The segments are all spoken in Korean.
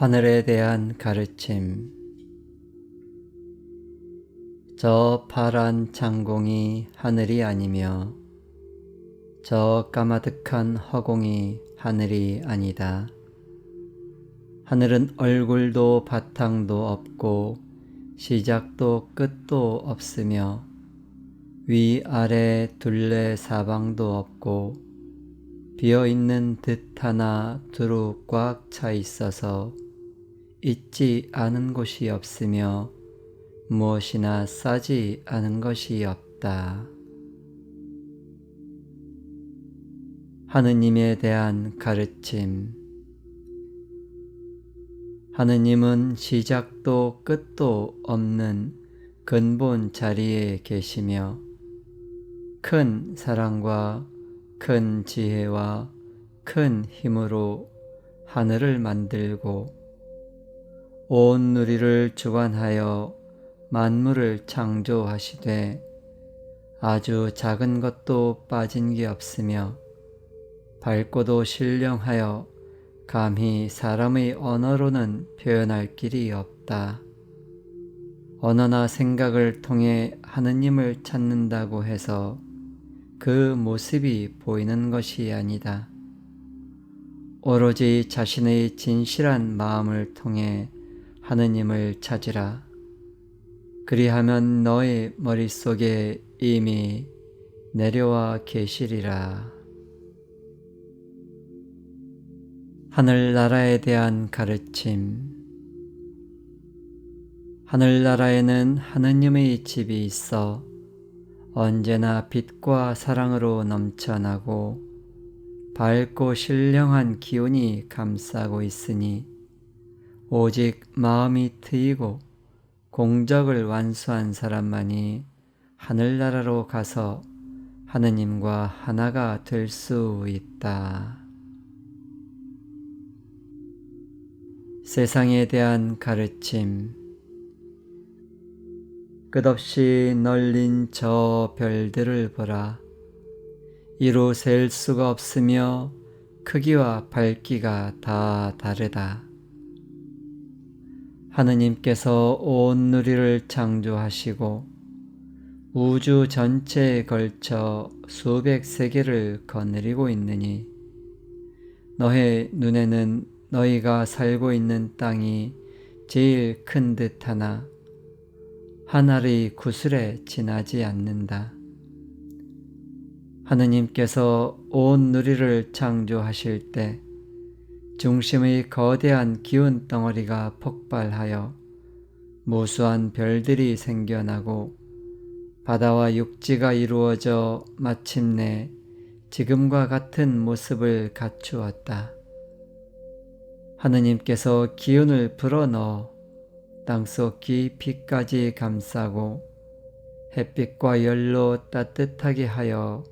하늘에 대한 가르침. 저 파란 창공이 하늘이 아니며 저 까마득한 허공이 하늘이 아니다. 하늘은 얼굴도 바탕도 없고 시작도 끝도 없으며 위아래 둘레 사방도 없고 비어있는 듯 하나 두루 꽉 차 있어서 있지 않은 곳이 없으며 무엇이나 싸지 않은 것이 없다. 하느님에 대한 가르침. 하느님은 시작도 끝도 없는 근본 자리에 계시며 큰 사랑과 큰 지혜와 큰 힘으로 하늘을 만들고 온 누리를 주관하여 만물을 창조하시되 아주 작은 것도 빠진 게 없으며 밝고도 신령하여 감히 사람의 언어로는 표현할 길이 없다. 언어나 생각을 통해 하느님을 찾는다고 해서 그 모습이 보이는 것이 아니다. 오로지 자신의 진실한 마음을 통해 하느님을 찾으라. 그리하면 너의 머릿속에 이미 내려와 계시리라. 하늘나라에 대한 가르침. 하늘나라에는 하느님의 집이 있어 언제나 빛과 사랑으로 넘쳐나고 밝고 신령한 기운이 감싸고 있으니 오직 마음이 트이고 공적을 완수한 사람만이 하늘나라로 가서 하느님과 하나가 될 수 있다. 세상에 대한 가르침. 끝없이 널린 저 별들을 보라. 이루 셀 수가 없으며 크기와 밝기가 다 다르다. 하느님께서 온 누리를 창조하시고 우주 전체에 걸쳐 수백 세계를 거느리고 있느니 너의 눈에는 너희가 살고 있는 땅이 제일 큰 듯하나 한 알의 구슬에 지나지 않는다. 하느님께서 온 누리를 창조하실 때 중심의 거대한 기운 덩어리가 폭발하여 무수한 별들이 생겨나고 바다와 육지가 이루어져 마침내 지금과 같은 모습을 갖추었다. 하느님께서 기운을 불어넣어 땅속 깊이까지 감싸고 햇빛과 열로 따뜻하게 하여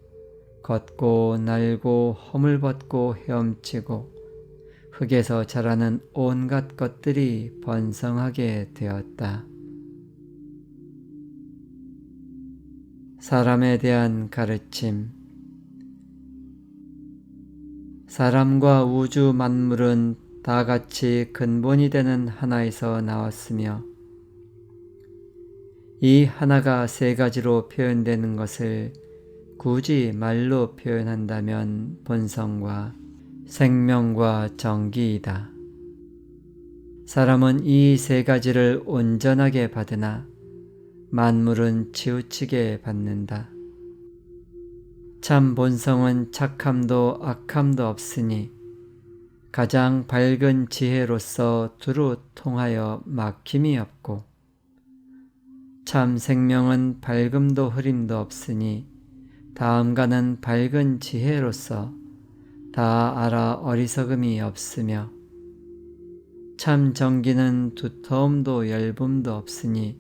걷고 날고 허물벗고 헤엄치고 흙에서 자라는 온갖 것들이 번성하게 되었다. 사람에 대한 가르침. 사람과 우주 만물은 다 같이 근본이 되는 하나에서 나왔으며 이 하나가 세 가지로 표현되는 것을 굳이 말로 표현한다면 본성과 생명과 정기이다. 사람은 이 세 가지를 온전하게 받으나 만물은 치우치게 받는다. 참 본성은 착함도 악함도 없으니 가장 밝은 지혜로서 두루 통하여 막힘이 없고 참 생명은 밝음도 흐림도 없으니 다음과는 밝은 지혜로서 다 알아 어리석음이 없으며 참 정기는 두터움도 얇음도 없으니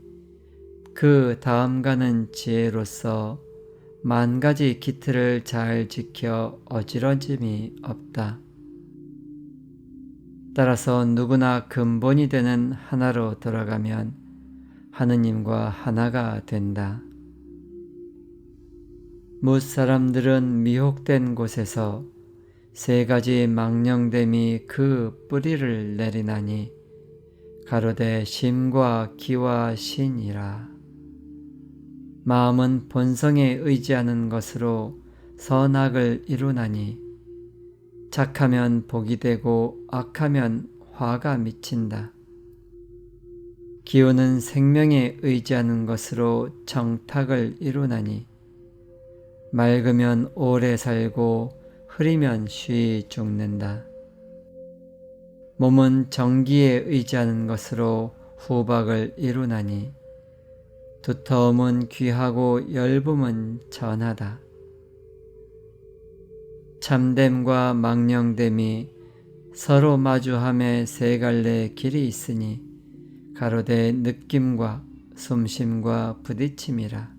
그 다음과는 지혜로서 만 가지 기틀을 잘 지켜 어지러짐이 없다. 따라서 누구나 근본이 되는 하나로 돌아가면 하느님과 하나가 된다. 뭇 사람들은 미혹된 곳에서 세 가지 망령됨이 그 뿌리를 내리나니 가로되 심과 기와 신이라. 마음은 본성에 의지하는 것으로 선악을 이루나니 착하면 복이 되고 악하면 화가 미친다. 기운은 생명에 의지하는 것으로 정탁을 이루나니 맑으면 오래 살고 흐리면 쉬이 죽는다. 몸은 정기에 의지하는 것으로 후박을 이루나니 두터움은 귀하고 열붐은 전하다. 참됨과 망령됨이 서로 마주함에 세 갈래 길이 있으니 가로되 느낌과 숨쉼과 부딪힘이라.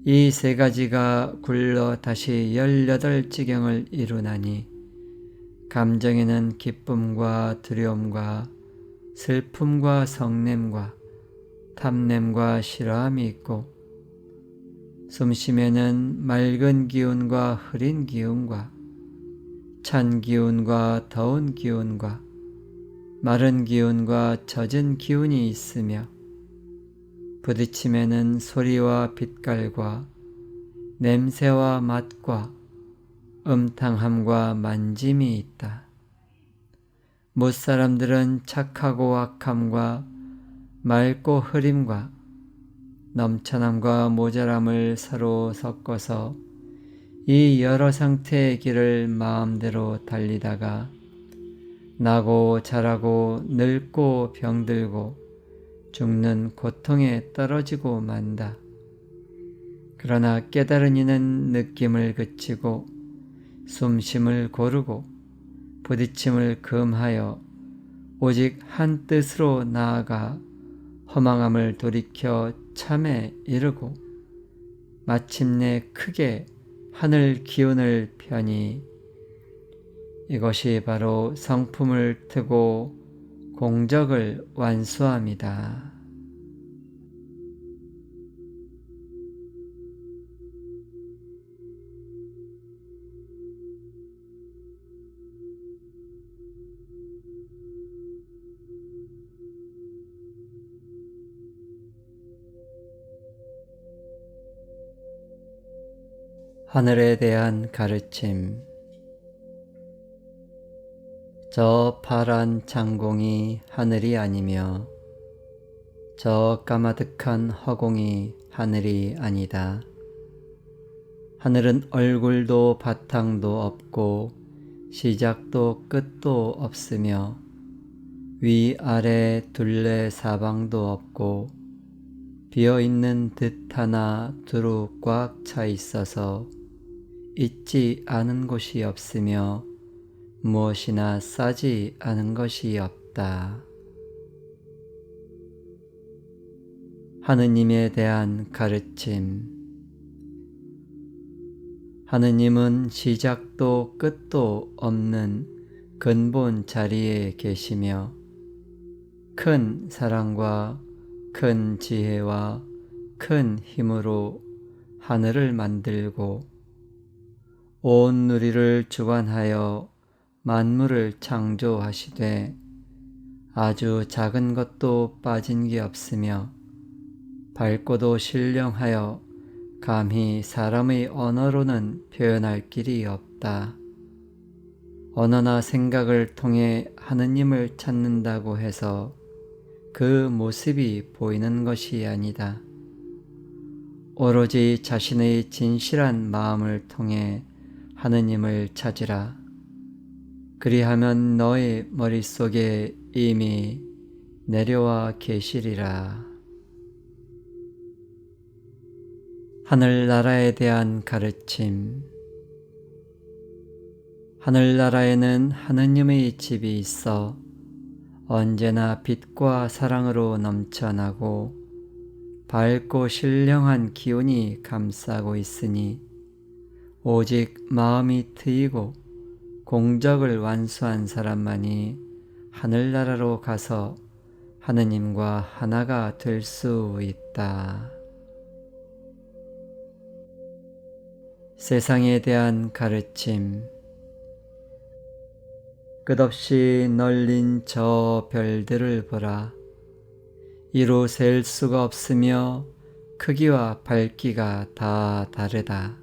이 세 가지가 굴러 다시 18지경을 이루나니 감정에는 기쁨과 두려움과 슬픔과 성냄과 탐냄과 싫어함이 있고 숨쉼에는 맑은 기운과 흐린 기운과 찬 기운과 더운 기운과 마른 기운과 젖은 기운이 있으며 부딪힘에는 소리와 빛깔과 냄새와 맛과 음탕함과 만짐이 있다. 못사람들은 착하고 악함과 맑고 흐림과 넘쳐남과 모자람을 서로 섞어서 이 여러 상태의 길을 마음대로 달리다가 나고 자라고 늙고 병들고 죽는 고통에 떨어지고 만다. 그러나 깨달은 이는 느낌을 그치고 숨쉼을 고르고 부딪힘을 금하여 오직 한 뜻으로 나아가 허망함을 돌이켜 참에 이르고 마침내 크게 하늘 기운을 펴니 이것이 바로 성품을 트고 공적을 완수함이다. 하늘에 대한 가르침. 저 파란 창공이 하늘이 아니며 저 까마득한 허공이 하늘이 아니다. 하늘은 얼굴도 바탕도 없고 시작도 끝도 없으며 위아래 둘레 사방도 없고 비어있는 듯 하나 두루 꽉 차 있어서 있지 않은 곳이 없으며 무엇이나 싸지 않은 것이 없다. 하느님에 대한 가르침. 하느님은 시작도 끝도 없는 근본 자리에 계시며 큰 사랑과 큰 지혜와 큰 힘으로 하늘을 만들고 온 누리를 주관하여 만물을 창조하시되 아주 작은 것도 빠진 게 없으며 밝고도 신령하여 감히 사람의 언어로는 표현할 길이 없다. 언어나 생각을 통해 하느님을 찾는다고 해서 그 모습이 보이는 것이 아니다. 오로지 자신의 진실한 마음을 통해 하느님을 찾으라. 그리하면 너의 머릿속에 이미 내려와 계시리라. 하늘나라에 대한 가르침. 하늘나라에는 하느님의 집이 있어 언제나 빛과 사랑으로 넘쳐나고 밝고 신령한 기운이 감싸고 있으니 오직 마음이 트이고 공적을 완수한 사람만이 하늘나라로 가서 하느님과 하나가 될 수 있다. 세상에 대한 가르침. 끝없이 널린 저 별들을 보라. 이루 셀 수가 없으며 크기와 밝기가 다 다르다.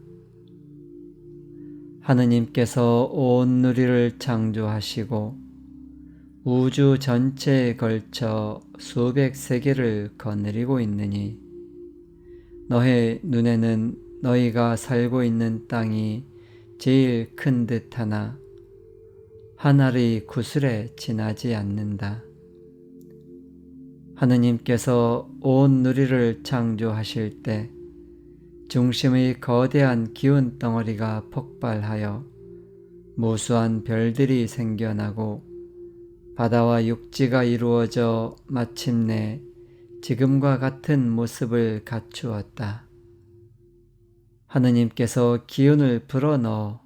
하느님께서 온 누리를 창조하시고 우주 전체에 걸쳐 수백 세계를 거느리고 있느니 너의 눈에는 너희가 살고 있는 땅이 제일 큰 듯하나 한 알의 구슬에 지나지 않는다. 하느님께서 온 누리를 창조하실 때 중심의 거대한 기운 덩어리가 폭발하여 무수한 별들이 생겨나고 바다와 육지가 이루어져 마침내 지금과 같은 모습을 갖추었다. 하느님께서 기운을 불어넣어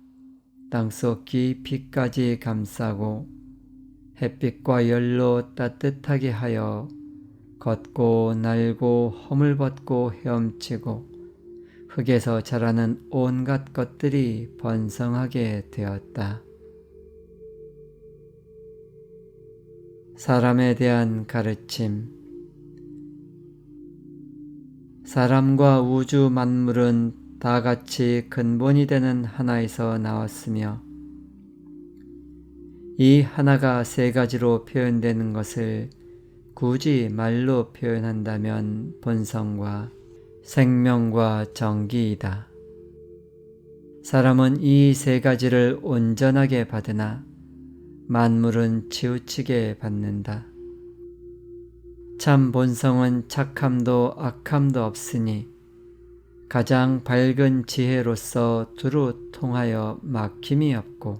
땅속 깊이까지 감싸고 햇빛과 열로 따뜻하게 하여 걷고 날고 허물벗고 헤엄치고 흙에서 자라는 온갖 것들이 번성하게 되었다. 사람에 대한 가르침. 사람과 우주 만물은 다 같이 근본이 되는 하나에서 나왔으며 이 하나가 세 가지로 표현되는 것을 굳이 말로 표현한다면 본성과 생명과 정기이다. 사람은 이 세 가지를 온전하게 받으나 만물은 치우치게 받는다. 참 본성은 착함도 악함도 없으니 가장 밝은 지혜로서 두루 통하여 막힘이 없고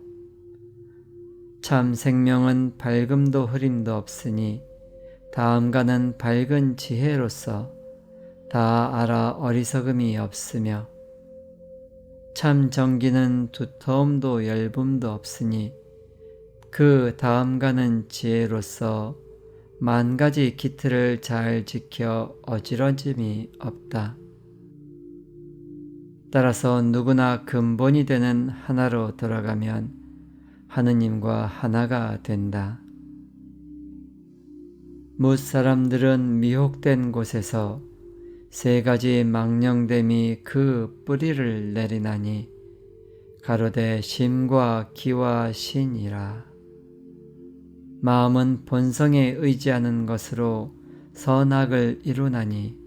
참 생명은 밝음도 흐림도 없으니 다음과는 밝은 지혜로서 다 알아 어리석음이 없으며 참 정기는 두터움도 얇음도 없으니 그 다음과는 지혜로서 만 가지 기틀을 잘 지켜 어지러짐이 없다. 따라서 누구나 근본이 되는 하나로 돌아가면 하느님과 하나가 된다. 뭇 사람들은 미혹된 곳에서 세 가지 망령됨이 그 뿌리를 내리나니 가로되 심과 기와 신이라. 마음은 본성에 의지하는 것으로 선악을 이루나니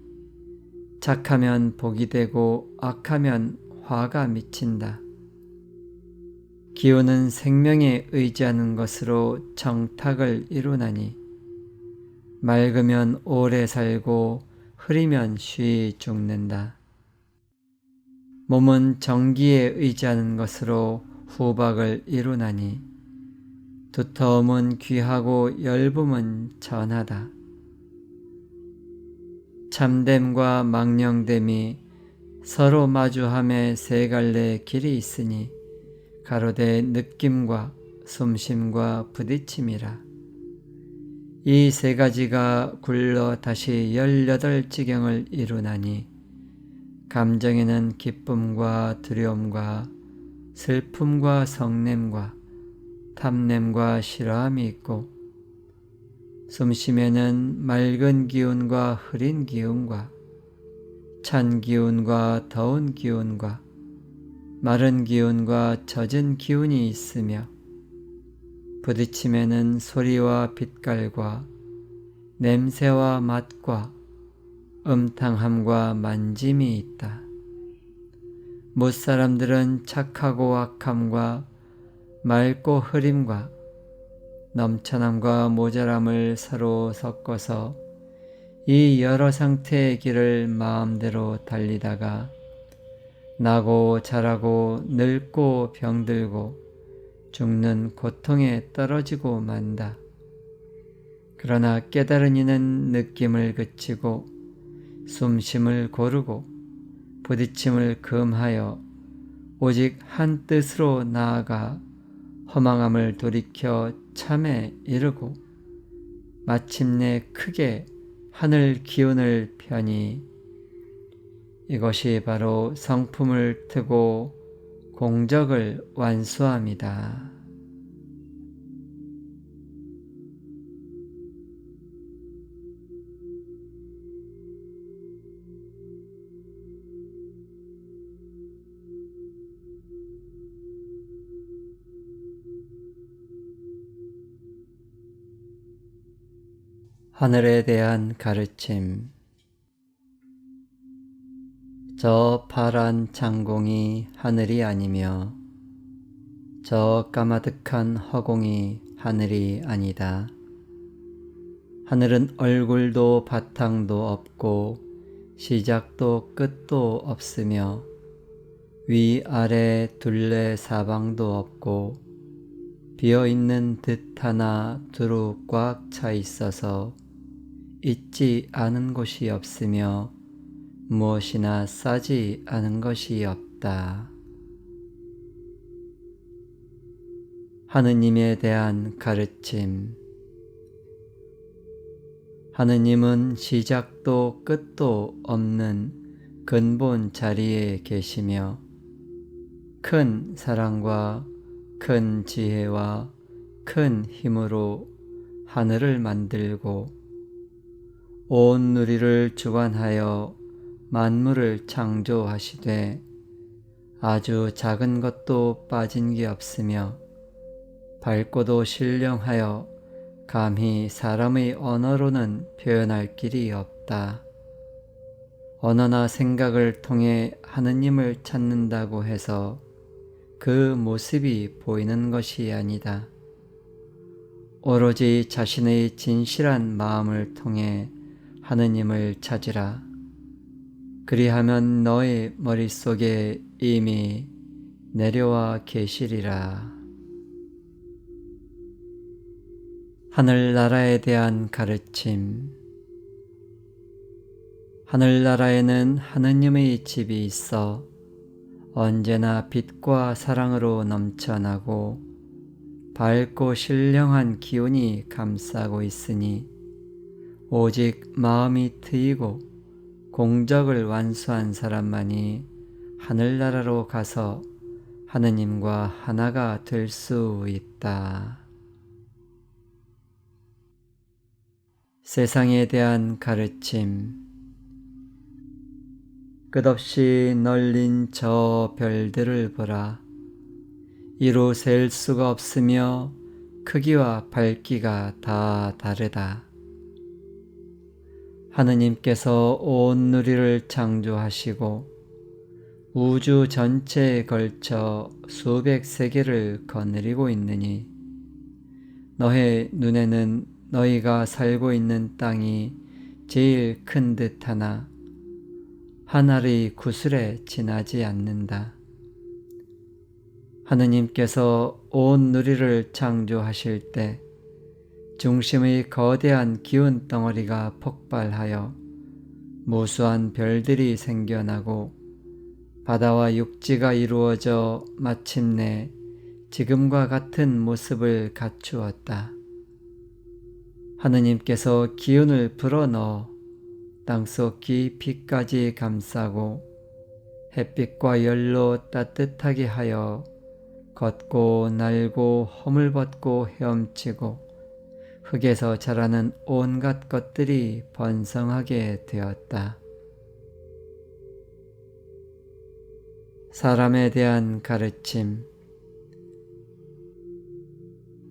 착하면 복이 되고 악하면 화가 미친다. 기운은 생명에 의지하는 것으로 정탁을 이루나니 맑으면 오래 살고 흐리면 쉬이 죽는다. 몸은 정기에 의지하는 것으로 후박을 이루나니 두터움은 귀하고 엷음은 전하다. 참됨과 망령됨이 서로 마주함에 세 갈래 길이 있으니 가로되 느낌과 숨쉼과 부딪힘이라. 이 세 가지가 굴러 다시 18지경을 이루나니 감정에는 기쁨과 두려움과 슬픔과 성냄과 탐냄과 싫어함이 있고 숨쉼에는 맑은 기운과 흐린 기운과 찬 기운과 더운 기운과 마른 기운과 젖은 기운이 있으며 부딪힘에는 소리와 빛깔과 냄새와 맛과 음탕함과 만짐이 있다. 못 사람들은 착하고 악함과 맑고 흐림과 넘쳐남과 모자람을 서로 섞어서 이 여러 상태의 길을 마음대로 달리다가 나고 자라고 늙고 병들고 죽는 고통에 떨어지고 만다. 그러나 깨달은 이는 느낌을 그치고 숨쉼을 고르고 부딪힘을 금하여 오직 한 뜻으로 나아가 허망함을 돌이켜 참에 이르고 마침내 크게 하늘 기운을 펴니 이것이 바로 성품을 트고 공적을 완수함이다. 하늘에 대한 가르침. 저 파란 창공이 하늘이 아니며 저 까마득한 허공이 하늘이 아니다. 하늘은 얼굴도 바탕도 없고 시작도 끝도 없으며 위아래 둘레 사방도 없고 비어있는 듯 하나 두루 꽉 차 있어서 있지 않은 곳이 없으며 무엇이나 싸지 않은 것이 없다. 하느님에 대한 가르침. 하느님은 시작도 끝도 없는 근본 자리에 계시며 큰 사랑과 큰 지혜와 큰 힘으로 하늘을 만들고 온 누리를 주관하여 만물을 창조하시되 아주 작은 것도 빠진 게 없으며 밝고도 신령하여 감히 사람의 언어로는 표현할 길이 없다. 언어나 생각을 통해 하느님을 찾는다고 해서 그 모습이 보이는 것이 아니다. 오로지 자신의 진실한 마음을 통해 하느님을 찾으라. 그리하면 너의 머릿속에 이미 내려와 계시리라. 하늘나라에 대한 가르침. 하늘나라에는 하느님의 집이 있어 언제나 빛과 사랑으로 넘쳐나고 밝고 신령한 기운이 감싸고 있으니 오직 마음이 트이고 공적을 완수한 사람만이 하늘나라로 가서 하느님과 하나가 될 수 있다. 세상에 대한 가르침. 끝없이 널린 저 별들을 보라. 이루 셀 수가 없으며 크기와 밝기가 다 다르다. 하느님께서 온 누리를 창조하시고 우주 전체에 걸쳐 수백 세계를 거느리고 있느니 너의 눈에는 너희가 살고 있는 땅이 제일 큰 듯하나 한 알의 구슬에 지나지 않는다. 하느님께서 온 누리를 창조하실 때 중심의 거대한 기운 덩어리가 폭발하여 무수한 별들이 생겨나고 바다와 육지가 이루어져 마침내 지금과 같은 모습을 갖추었다. 하느님께서 기운을 불어넣어 땅속 깊이까지 감싸고 햇빛과 열로 따뜻하게 하여 걷고 날고 허물벗고 헤엄치고 흙에서 자라는 온갖 것들이 번성하게 되었다. 사람에 대한 가르침.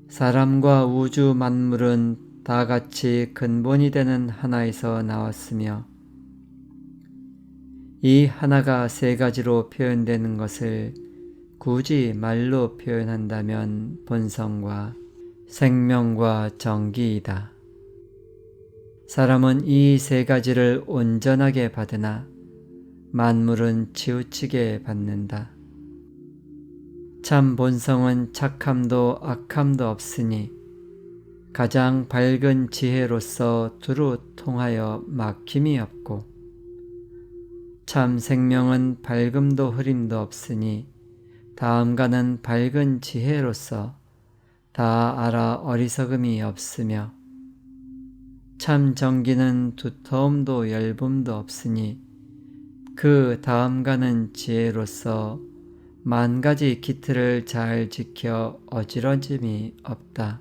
사람과 우주 만물은 다 같이 근본이 되는 하나에서 나왔으며 이 하나가 세 가지로 표현되는 것을 굳이 말로 표현한다면 본성과 생명과 정기이다. 사람은 이 세 가지를 온전하게 받으나 만물은 치우치게 받는다. 참 본성은 착함도 악함도 없으니 가장 밝은 지혜로서 두루 통하여 막힘이 없고 참 생명은 밝음도 흐림도 없으니 다음과는 밝은 지혜로서 다 알아 어리석음이 없으며 참 정기는 두터움도 얇음도 없으니 그 다음과는 지혜로서 만 가지 기틀을 잘 지켜 어지러짐이 없다.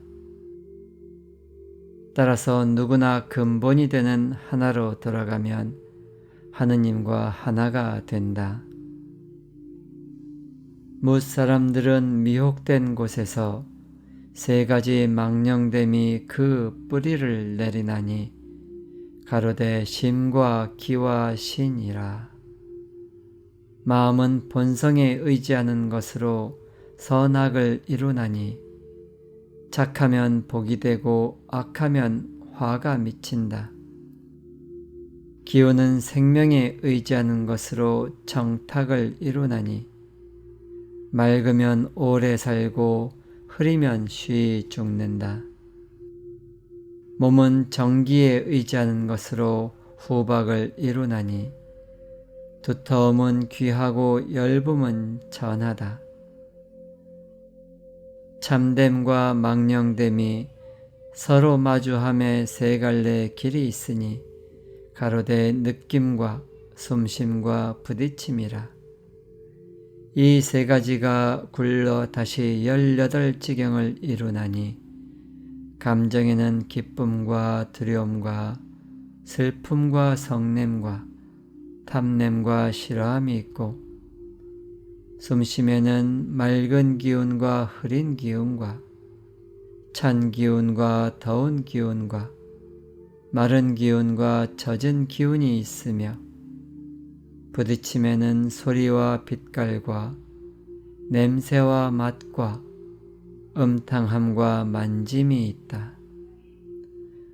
따라서 누구나 근본이 되는 하나로 돌아가면 하느님과 하나가 된다. 뭇 사람들은 미혹된 곳에서 세 가지 망령됨이 그 뿌리를 내리나니 가로되 심과 기와 신이라. 마음은 본성에 의지하는 것으로 선악을 이루나니 착하면 복이 되고 악하면 화가 미친다. 기운은 생명에 의지하는 것으로 정탁을 이루나니 맑으면 오래 살고 흐리면 쉬이 죽는다. 몸은 정기에 의지하는 것으로 후박을 이루나니 두터움은 귀하고 열붐은 전하다. 참됨과 망령됨이 서로 마주함에 세 갈래 길이 있으니 가로되 느낌과 숨심과 부딪힘이라. 이 세 가지가 굴러 다시 18지경을 이루나니 감정에는 기쁨과 두려움과 슬픔과 성냄과 탐냄과 싫어함이 있고 숨심에는 맑은 기운과 흐린 기운과 찬 기운과 더운 기운과 마른 기운과 젖은 기운이 있으며 부딪힘에는 소리와 빛깔과 냄새와 맛과 음탕함과 만짐이 있다.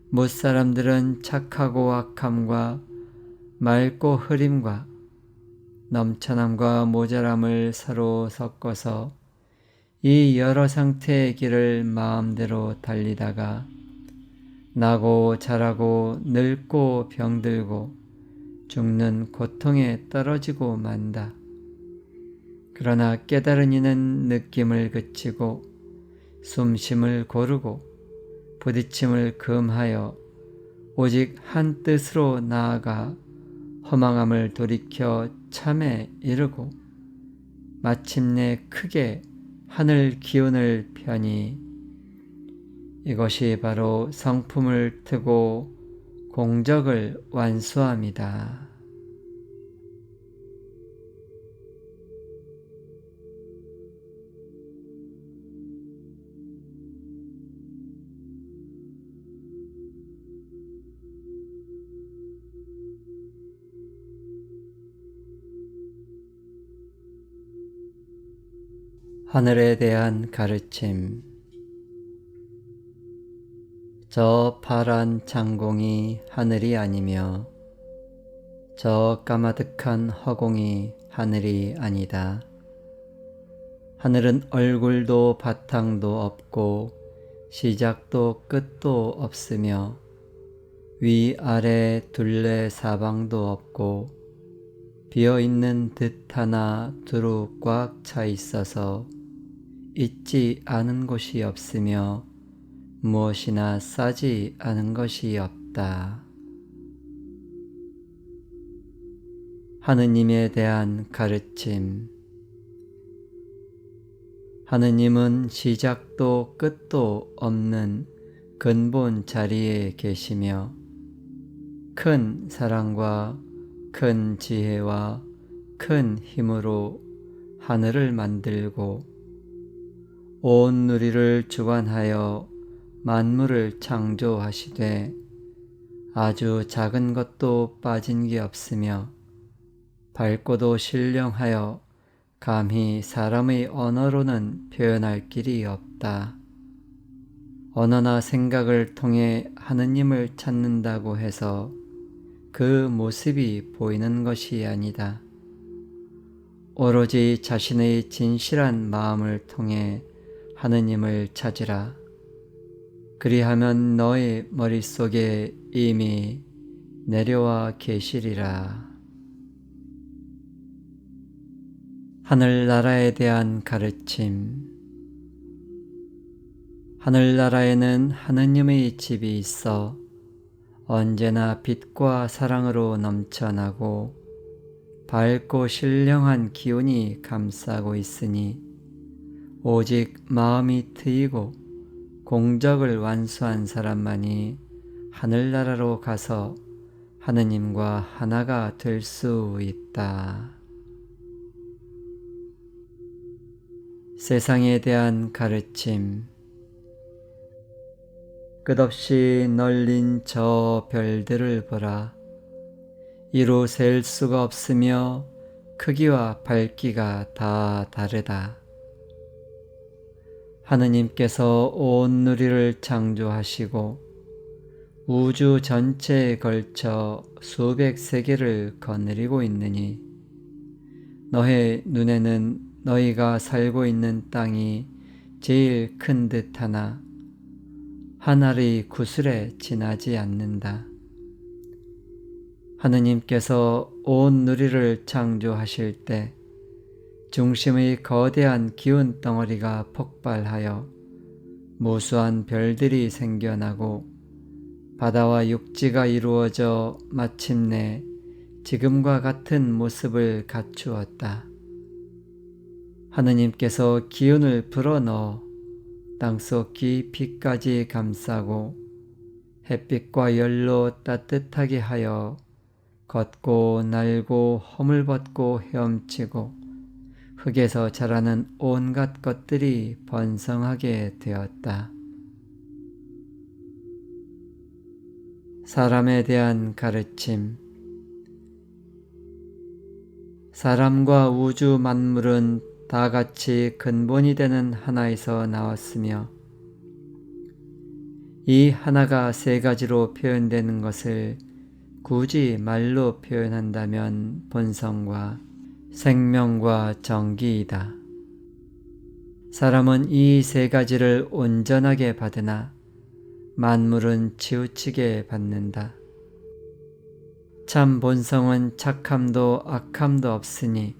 못사람들은 착하고 악함과 맑고 흐림과 넘쳐남과 모자람을 서로 섞어서 이 여러 상태의 길을 마음대로 달리다가 나고 자라고 늙고 병들고 죽는 고통에 떨어지고 만다. 그러나 깨달은 이는 느낌을 그치고 숨심을 고르고 부딪힘을 금하여 오직 한 뜻으로 나아가 허망함을 돌이켜 참에 이르고 마침내 크게 하늘 기운을 펴니 이것이 바로 성품을 트고 공적을 완수함이다. 하늘에 대한 가르침. 저 파란 창공이 하늘이 아니며 저 까마득한 허공이 하늘이 아니다. 하늘은 얼굴도 바탕도 없고 시작도 끝도 없으며 위아래 둘레 사방도 없고 비어있는 듯 하나 두루 꽉 차 있어서 있지 않은 곳이 없으며 무엇이나 싸지 않은 것이 없다. 하느님에 대한 가르침. 하느님은 시작도 끝도 없는 근본 자리에 계시며 큰 사랑과 큰 지혜와 큰 힘으로 하늘을 만들고 온 누리를 주관하여 만물을 창조하시되 아주 작은 것도 빠진 게 없으며 밝고도 신령하여 감히 사람의 언어로는 표현할 길이 없다. 언어나 생각을 통해 하느님을 찾는다고 해서 그 모습이 보이는 것이 아니다. 오로지 자신의 진실한 마음을 통해 하느님을 찾으라. 그리하면 너의 머릿속에 이미 내려와 계시리라. 하늘나라에 대한 가르침. 하늘나라에는 하느님의 집이 있어 언제나 빛과 사랑으로 넘쳐나고 밝고 신령한 기운이 감싸고 있으니 오직 마음이 트이고 공적을 완수한 사람만이 하늘나라로 가서 하느님과 하나가 될 수 있다. 세상에 대한 가르침. 끝없이 널린 저 별들을 보라. 이루 셀 수가 없으며 크기와 밝기가 다 다르다. 하느님께서 온 누리를 창조하시고 우주 전체에 걸쳐 수백 세계를 거느리고 있느니 너의 눈에는 너희가 살고 있는 땅이 제일 큰 듯하나 하늘이 구슬에 지나지 않는다. 하느님께서 온 누리를 창조하실 때 중심의 거대한 기운 덩어리가 폭발하여 무수한 별들이 생겨나고 바다와 육지가 이루어져 마침내 지금과 같은 모습을 갖추었다. 하느님께서 기운을 불어넣어 땅속 깊이까지 감싸고 햇빛과 열로 따뜻하게 하여 걷고 날고 허물벗고 헤엄치고 흙에서 자라는 온갖 것들이 번성하게 되었다. 사람에 대한 가르침. 사람과 우주 만물은 다 같이 근본이 되는 하나에서 나왔으며 이 하나가 세 가지로 표현되는 것을 굳이 말로 표현한다면 본성과 생명과 정기이다. 사람은 이 세 가지를 온전하게 받으나 만물은 치우치게 받는다. 참 본성은 착함도 악함도 없으니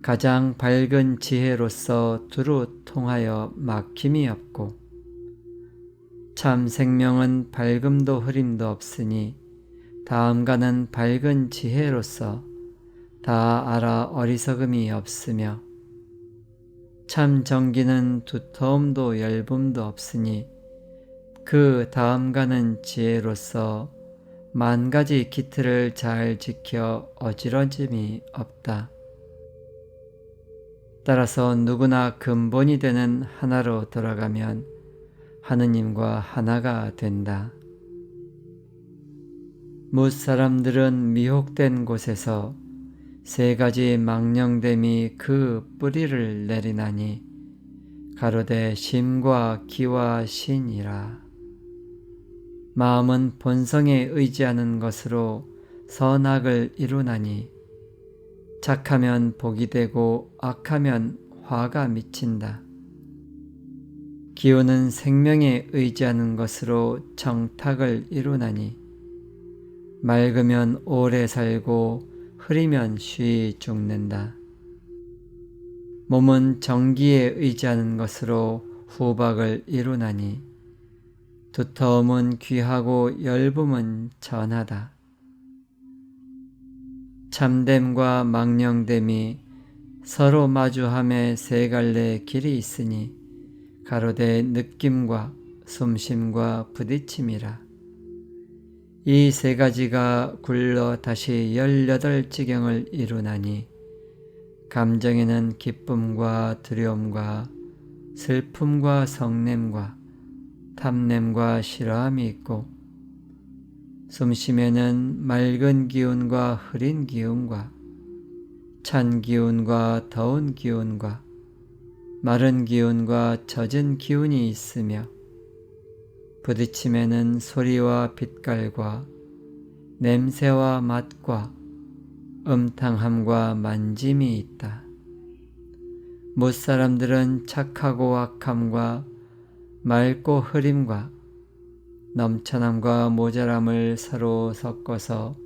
가장 밝은 지혜로서 두루 통하여 막힘이 없고 참 생명은 밝음도 흐림도 없으니 다음과는 밝은 지혜로서 다 알아 어리석음이 없으며 참 정기는 두터움도 얇음도 없으니 그 다음과는 지혜로서 만 가지 기틀을 잘 지켜 어지러짐이 없다. 따라서 누구나 근본이 되는 하나로 돌아가면 하느님과 하나가 된다. 뭇 사람들은 미혹된 곳에서 세 가지 망령됨이 그 뿌리를 내리나니 가로되 심과 기와 신이라. 마음은 본성에 의지하는 것으로 선악을 이루나니 착하면 복이 되고 악하면 화가 미친다. 기운은 생명에 의지하는 것으로 정탁을 이루나니 맑으면 오래 살고 흐리면 쉬이 죽는다. 몸은 정기에 의지하는 것으로 후박을 이루나니 두터움은 귀하고 엷음은 전하다. 참됨과 망령됨이 서로 마주함에 세 갈래 길이 있으니 가로되 느낌과 숨심과 부딪힘이라. 이 세 가지가 굴러 다시 18지경을 이루나니 감정에는 기쁨과 두려움과 슬픔과 성냄과 탐냄과 싫어함이 있고 숨심에는 맑은 기운과 흐린 기운과 찬 기운과 더운 기운과 마른 기운과 젖은 기운이 있으며 부딪힘에는 소리와 빛깔과 냄새와 맛과 음탕함과 만짐이 있다. 못 사람들은 착하고 악함과 맑고 흐림과 넘쳐남과 모자람을 서로 섞어서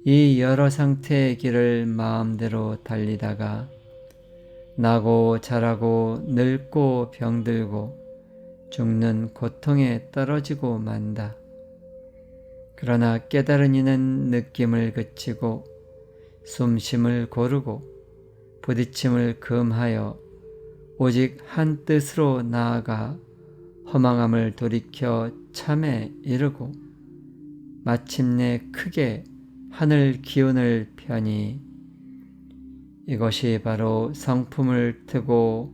이 여러 상태의 길을 마음대로 달리다가 나고 자라고 늙고 병들고 죽는 고통에 떨어지고 만다. 그러나 깨달은 이는 느낌을 그치고 숨심을 고르고 부딪힘을 금하여 오직 한 뜻으로 나아가 허망함을 돌이켜 참에 이르고 마침내 크게 하늘 기운을 펴니 이것이 바로 성품을 트고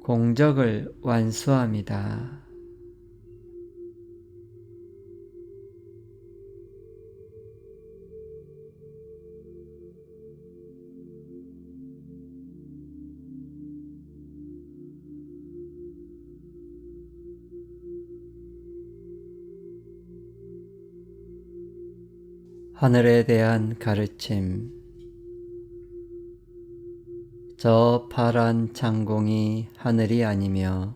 공적을 완수함이다. 하늘에 대한 가르침. 저 파란 창공이 하늘이 아니며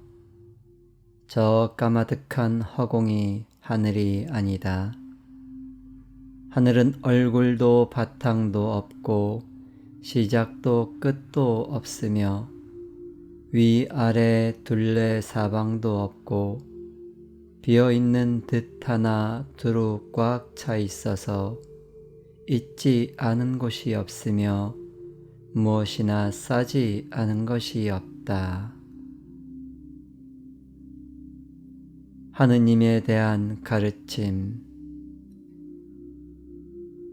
저 까마득한 허공이 하늘이 아니다. 하늘은 얼굴도 바탕도 없고 시작도 끝도 없으며 위아래 둘레 사방도 없고 비어있는 듯 하나 두루 꽉 차 있어서 있지 않은 곳이 없으며 무엇이나 싸지 않은 것이 없다. 하느님에 대한 가르침.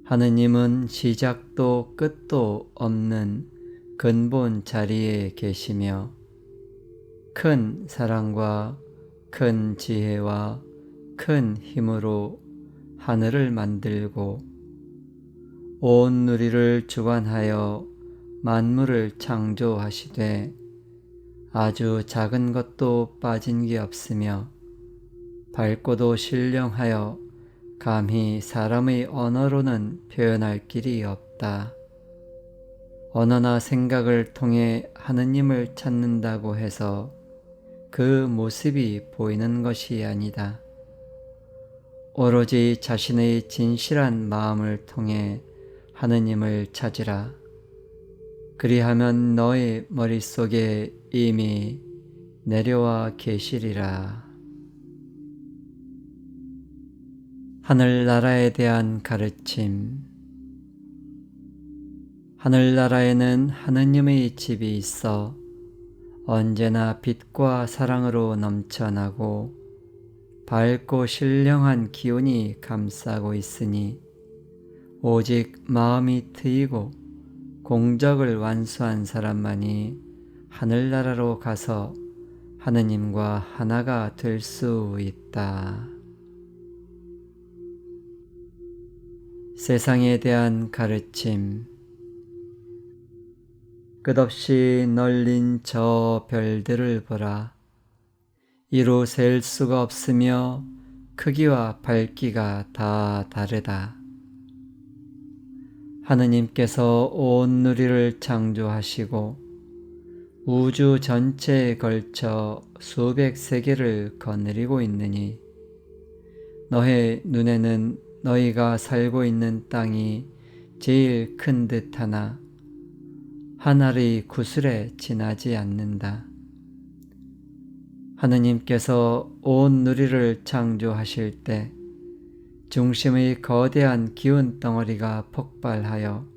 하느님은 시작도 끝도 없는 근본 자리에 계시며 큰 사랑과 큰 지혜와 큰 힘으로 하늘을 만들고 온 누리를 주관하여 만물을 창조하시되 아주 작은 것도 빠진 게 없으며 밝고도 신령하여 감히 사람의 언어로는 표현할 길이 없다. 언어나 생각을 통해 하느님을 찾는다고 해서 그 모습이 보이는 것이 아니다. 오로지 자신의 진실한 마음을 통해 하느님을 찾으라. 그리하면 너의 머릿속에 이미 내려와 계시리라. 하늘나라에 대한 가르침. 하늘나라에는 하느님의 집이 있어 언제나 빛과 사랑으로 넘쳐나고 밝고 신령한 기운이 감싸고 있으니 오직 마음이 트이고 공적을 완수한 사람만이 하늘나라로 가서 하느님과 하나가 될 수 있다. 세상에 대한 가르침. 끝없이 널린 저 별들을 보라. 이루 셀 수가 없으며 크기와 밝기가 다 다르다. 하느님께서 온 누리를 창조하시고 우주 전체에 걸쳐 수백 세계를 거느리고 있느니 너의 눈에는 너희가 살고 있는 땅이 제일 큰 듯하나 한 알의 구슬에 지나지 않는다. 하느님께서 온 누리를 창조하실 때 중심의 거대한 기운 덩어리가 폭발하여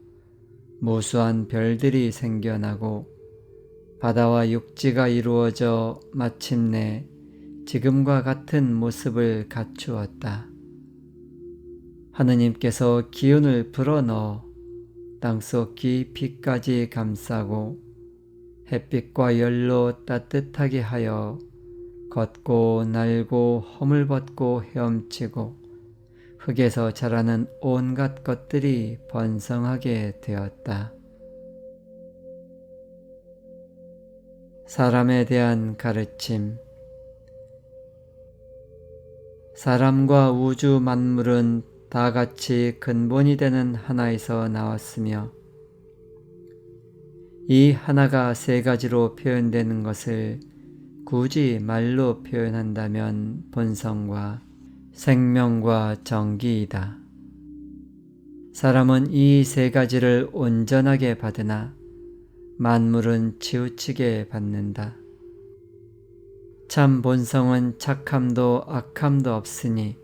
무수한 별들이 생겨나고 바다와 육지가 이루어져 마침내 지금과 같은 모습을 갖추었다. 하느님께서 기운을 불어넣어 땅속 깊이까지 감싸고 햇빛과 열로 따뜻하게 하여 걷고 날고 허물벗고 헤엄치고 흙에서 자라는 온갖 것들이 번성하게 되었다. 사람에 대한 가르침. 사람과 우주 만물은 다 같이 근본이 되는 하나에서 나왔으며 이 하나가 세 가지로 표현되는 것을 굳이 말로 표현한다면 본성과 생명과 정기이다. 사람은 이 세 가지를 온전하게 받으나 만물은 치우치게 받는다. 참 본성은 착함도 악함도 없으니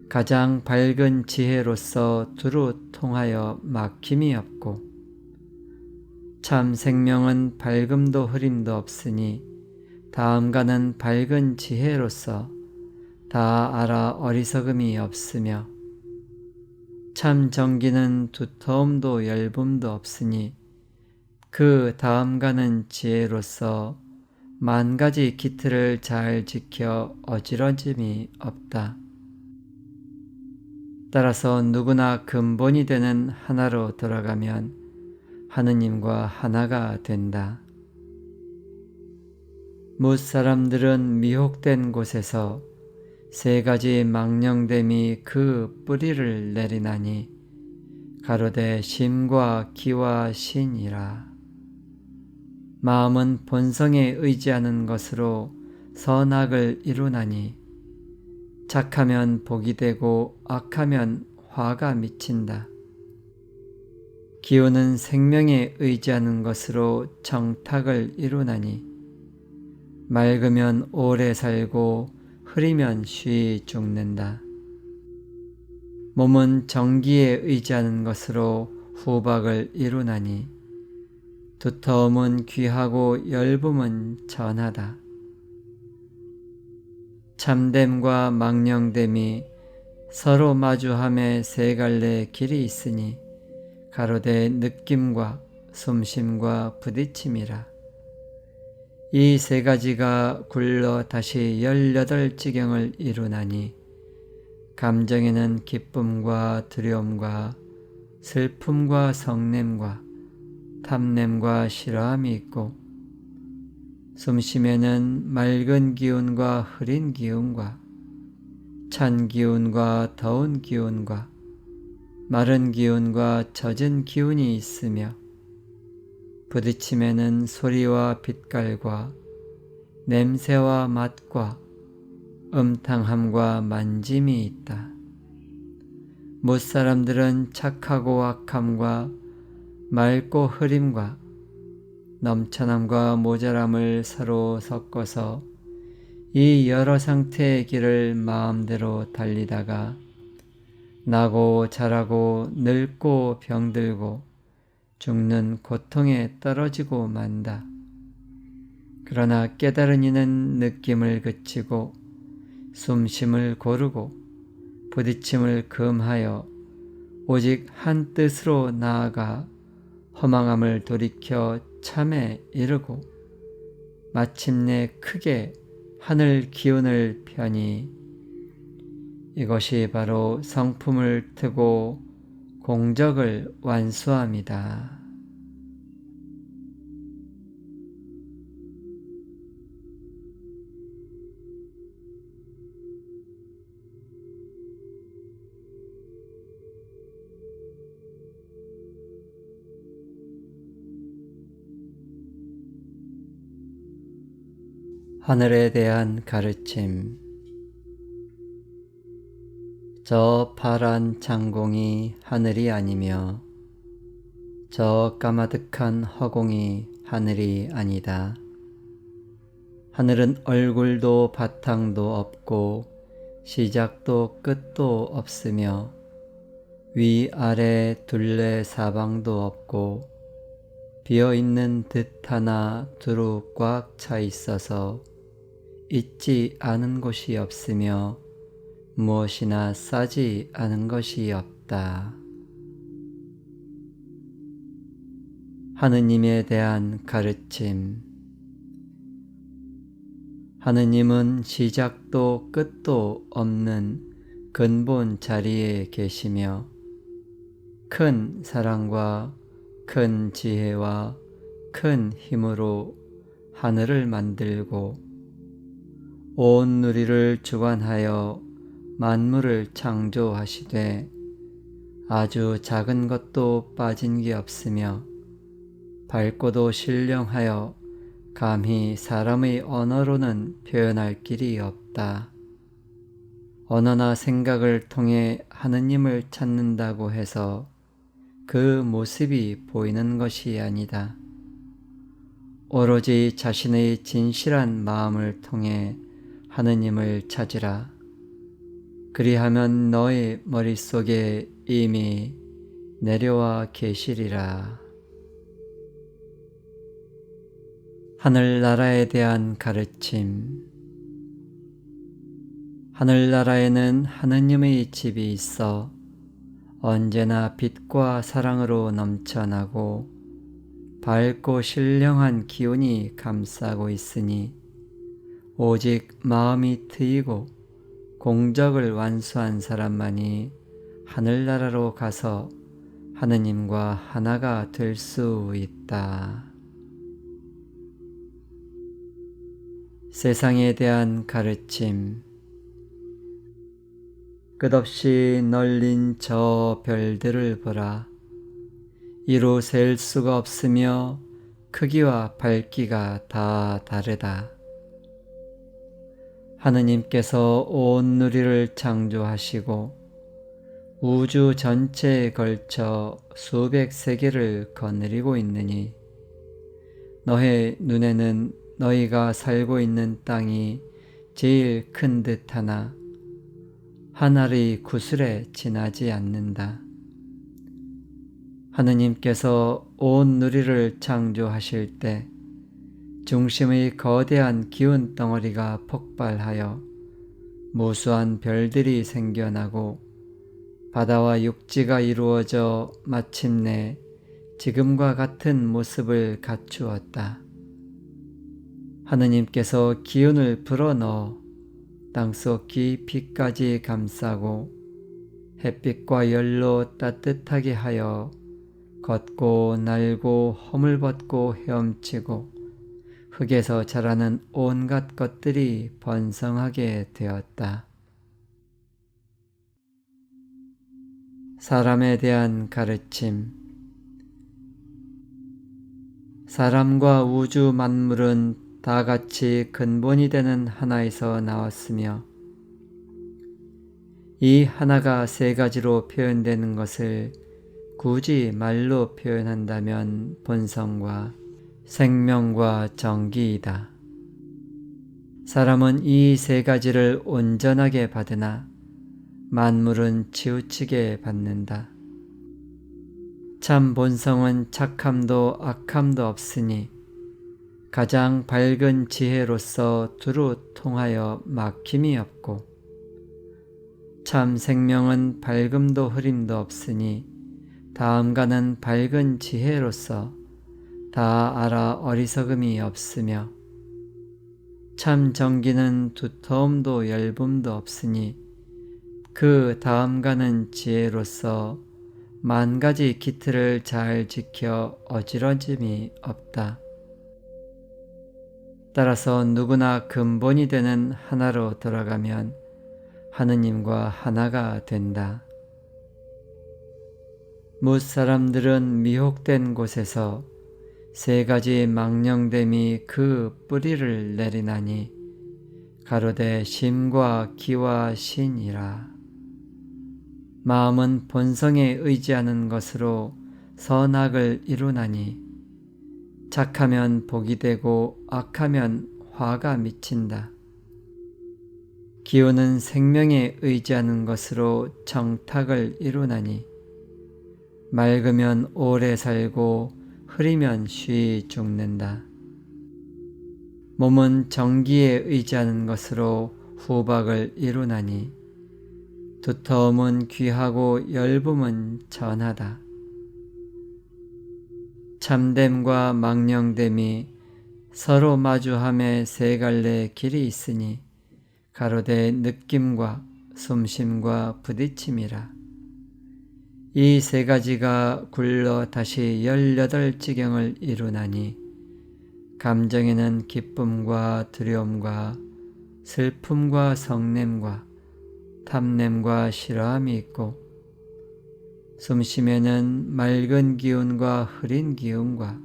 가장 밝은 지혜로서 두루 통하여 막힘이 없고 참 생명은 밝음도 흐림도 없으니 다음과는 밝은 지혜로서 다 알아 어리석음이 없으며 참 정기는 두터움도 얇음도 없으니 그 다음과는 지혜로서 만 가지 기틀을 잘 지켜 어지러짐이 없다. 따라서 누구나 근본이 되는 하나로 돌아가면 하느님과 하나가 된다. 뭇 사람들은 미혹된 곳에서 세 가지 망령됨이 그 뿌리를 내리나니 가로되 심과 기와 신이라. 마음은 본성에 의지하는 것으로 선악을 이루나니 착하면 복이 되고 악하면 화가 미친다. 기운은 생명에 의지하는 것으로 정탁을 이루나니 맑으면 오래 살고 흐리면 쉬이 죽는다. 몸은 정기에 의지하는 것으로 후박을 이루나니 두터움은 귀하고 열붐은 전하다. 참됨과 망령됨이 서로 마주함에 세 갈래 길이 있으니 가로되 느낌과 숨심과 부딪힘이라. 이 세 가지가 굴러 다시 18지경을 이루나니 감정에는 기쁨과 두려움과 슬픔과 성냄과 탐냄과 싫어함이 있고 숨심에는 맑은 기운과 흐린 기운과 찬 기운과 더운 기운과 마른 기운과 젖은 기운이 있으며 부딪힘에는 소리와 빛깔과 냄새와 맛과 음탕함과 만짐이 있다. 못사람들은 착하고 악함과 맑고 흐림과 넘쳐남과 모자람을 서로 섞어서 이 여러 상태의 길을 마음대로 달리다가 나고 자라고 늙고 병들고 죽는 고통에 떨어지고 만다. 그러나 깨달은 이는 느낌을 그치고 숨심을 고르고 부딪힘을 금하여 오직 한 뜻으로 나아가 허망함을 돌이켜 참에 이르고 마침내 크게 하늘 기운을 펴니 이것이 바로 성품을 트고 공적을 완수함이다. 하늘에 대한 가르침. 저 파란 창공이 하늘이 아니며 저 까마득한 허공이 하늘이 아니다. 하늘은 얼굴도 바탕도 없고 시작도 끝도 없으며 위아래 둘레 사방도 없고 비어있는 듯 하나 두루 꽉 차 있어서 있지 않은 곳이 없으며 무엇이나 싸지 않은 것이 없다. 하느님에 대한 가르침. 하느님은 시작도 끝도 없는 근본 자리에 계시며 큰 사랑과 큰 지혜와 큰 힘으로 하늘을 만들고 온 누리를 주관하여 만물을 창조하시되 아주 작은 것도 빠진 게 없으며 밝고도 신령하여 감히 사람의 언어로는 표현할 길이 없다. 언어나 생각을 통해 하느님을 찾는다고 해서 그 모습이 보이는 것이 아니다. 오로지 자신의 진실한 마음을 통해 하느님을 찾으라. 그리하면 너의 머릿속에 이미 내려와 계시리라. 하늘나라에 대한 가르침. 하늘나라에는 하느님의 집이 있어 언제나 빛과 사랑으로 넘쳐나고 밝고 신령한 기운이 감싸고 있으니 오직 마음이 트이고 공적을 완수한 사람만이 하늘나라로 가서 하느님과 하나가 될 수 있다. 세상에 대한 가르침. 끝없이 널린 저 별들을 보라. 이루 셀 수가 없으며 크기와 밝기가 다 다르다. 하느님께서 온 누리를 창조하시고 우주 전체에 걸쳐 수백 세계를 거느리고 있느니 너의 눈에는 너희가 살고 있는 땅이 제일 큰 듯하나 한 알의 구슬에 지나지 않는다. 하느님께서 온 누리를 창조하실 때 중심의 거대한 기운 덩어리가 폭발하여 무수한 별들이 생겨나고 바다와 육지가 이루어져 마침내 지금과 같은 모습을 갖추었다. 하느님께서 기운을 불어넣어 땅속 깊이까지 감싸고 햇빛과 열로 따뜻하게 하여 걷고 날고 허물벗고 헤엄치고 흙에서 자라는 온갖 것들이 번성하게 되었다. 사람에 대한 가르침. 사람과 우주 만물은 다 같이 근본이 되는 하나에서 나왔으며 이 하나가 세 가지로 표현되는 것을 굳이 말로 표현한다면 본성과 생명과 정기이다. 사람은 이 세 가지를 온전하게 받으나 만물은 치우치게 받는다. 참 본성은 착함도 악함도 없으니 가장 밝은 지혜로서 두루 통하여 막힘이 없고 참 생명은 밝음도 흐림도 없으니 다음과는 밝은 지혜로서 다 알아 어리석음이 없으며 참 정기는 두터움도 얇음도 없으니 그 다음과는 지혜로서 만 가지 기틀을 잘 지켜 어지러짐이 없다. 따라서 누구나 근본이 되는 하나로 돌아가면 하느님과 하나가 된다. 뭇 사람들은 미혹된 곳에서 세 가지 망령됨이 그 뿌리를 내리나니 가로되 심과 기와 신이라. 마음은 본성에 의지하는 것으로 선악을 이루나니 착하면 복이 되고 악하면 화가 미친다. 기운은 생명에 의지하는 것으로 정탁을 이루나니 맑으면 오래 살고 흐리면 쉬이 죽는다. 몸은 정기에 의지하는 것으로 후박을 이루나니 두터움은 귀하고 엷음은 전하다. 참됨과 망령됨이 서로 마주함에 세 갈래 길이 있으니 가로되 느낌과 숨심과 부딪힘이라. 이 세 가지가 굴러 다시 18지경을 이루나니 감정에는 기쁨과 두려움과 슬픔과 성냄과 탐냄과 싫어함이 있고 숨심에는 맑은 기운과 흐린 기운과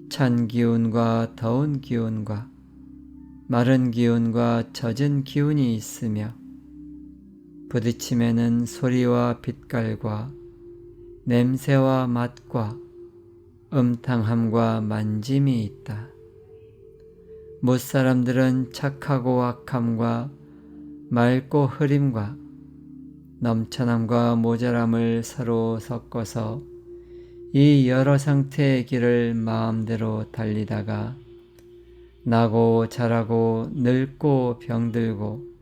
찬 기운과 더운 기운과 마른 기운과 젖은 기운이 있으며 부딪힘에는 소리와 빛깔과 냄새와 맛과 음탕함과 만짐이 있다. 못 사람들은 착하고 악함과 맑고 흐림과 넘쳐남과 모자람을 서로 섞어서 이 여러 상태의 길을 마음대로 달리다가 나고 자라고 늙고 병들고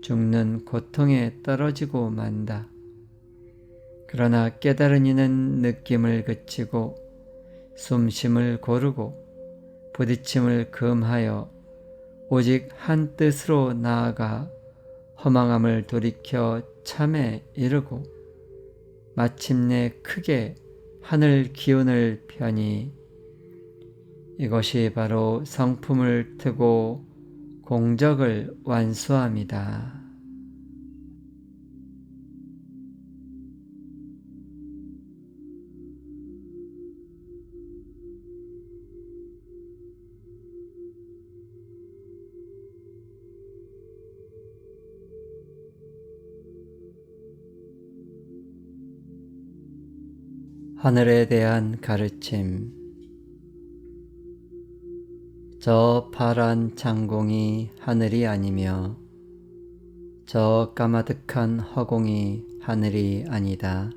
죽는 고통에 떨어지고 만다. 그러나 깨달은 이는 느낌을 그치고 숨심을 고르고 부딪힘을 금하여 오직 한 뜻으로 나아가 허망함을 돌이켜 참에 이르고 마침내 크게 하늘 기운을 펴니 이것이 바로 성품을 트고 공적을 완수함이다. 하늘에 대한 가르침. 저 파란 창공이 하늘이 아니며 저 까마득한 허공이 하늘이 아니다.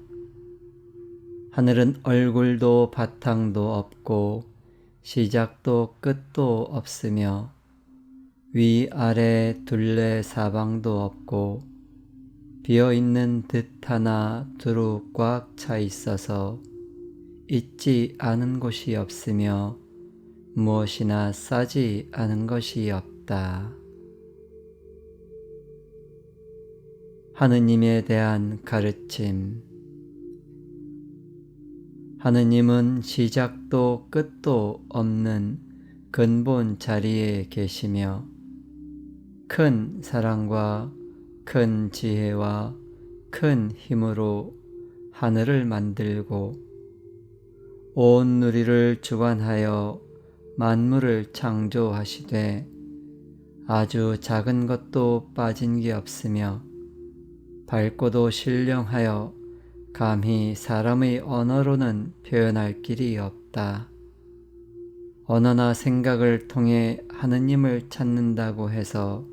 하늘은 얼굴도 바탕도 없고 시작도 끝도 없으며 위아래 둘레 사방도 없고 비어있는 듯 하나 두루 꽉 차 있어서 있지 않은 곳이 없으며 무엇이나 싸지 않은 것이 없다. 하느님에 대한 가르침. 하느님은 시작도 끝도 없는 근본 자리에 계시며 큰 사랑과 큰 지혜와 큰 힘으로 하늘을 만들고 온 누리를 주관하여 만물을 창조하시되 아주 작은 것도 빠진 게 없으며 밝고도 신령하여 감히 사람의 언어로는 표현할 길이 없다. 언어나 생각을 통해 하느님을 찾는다고 해서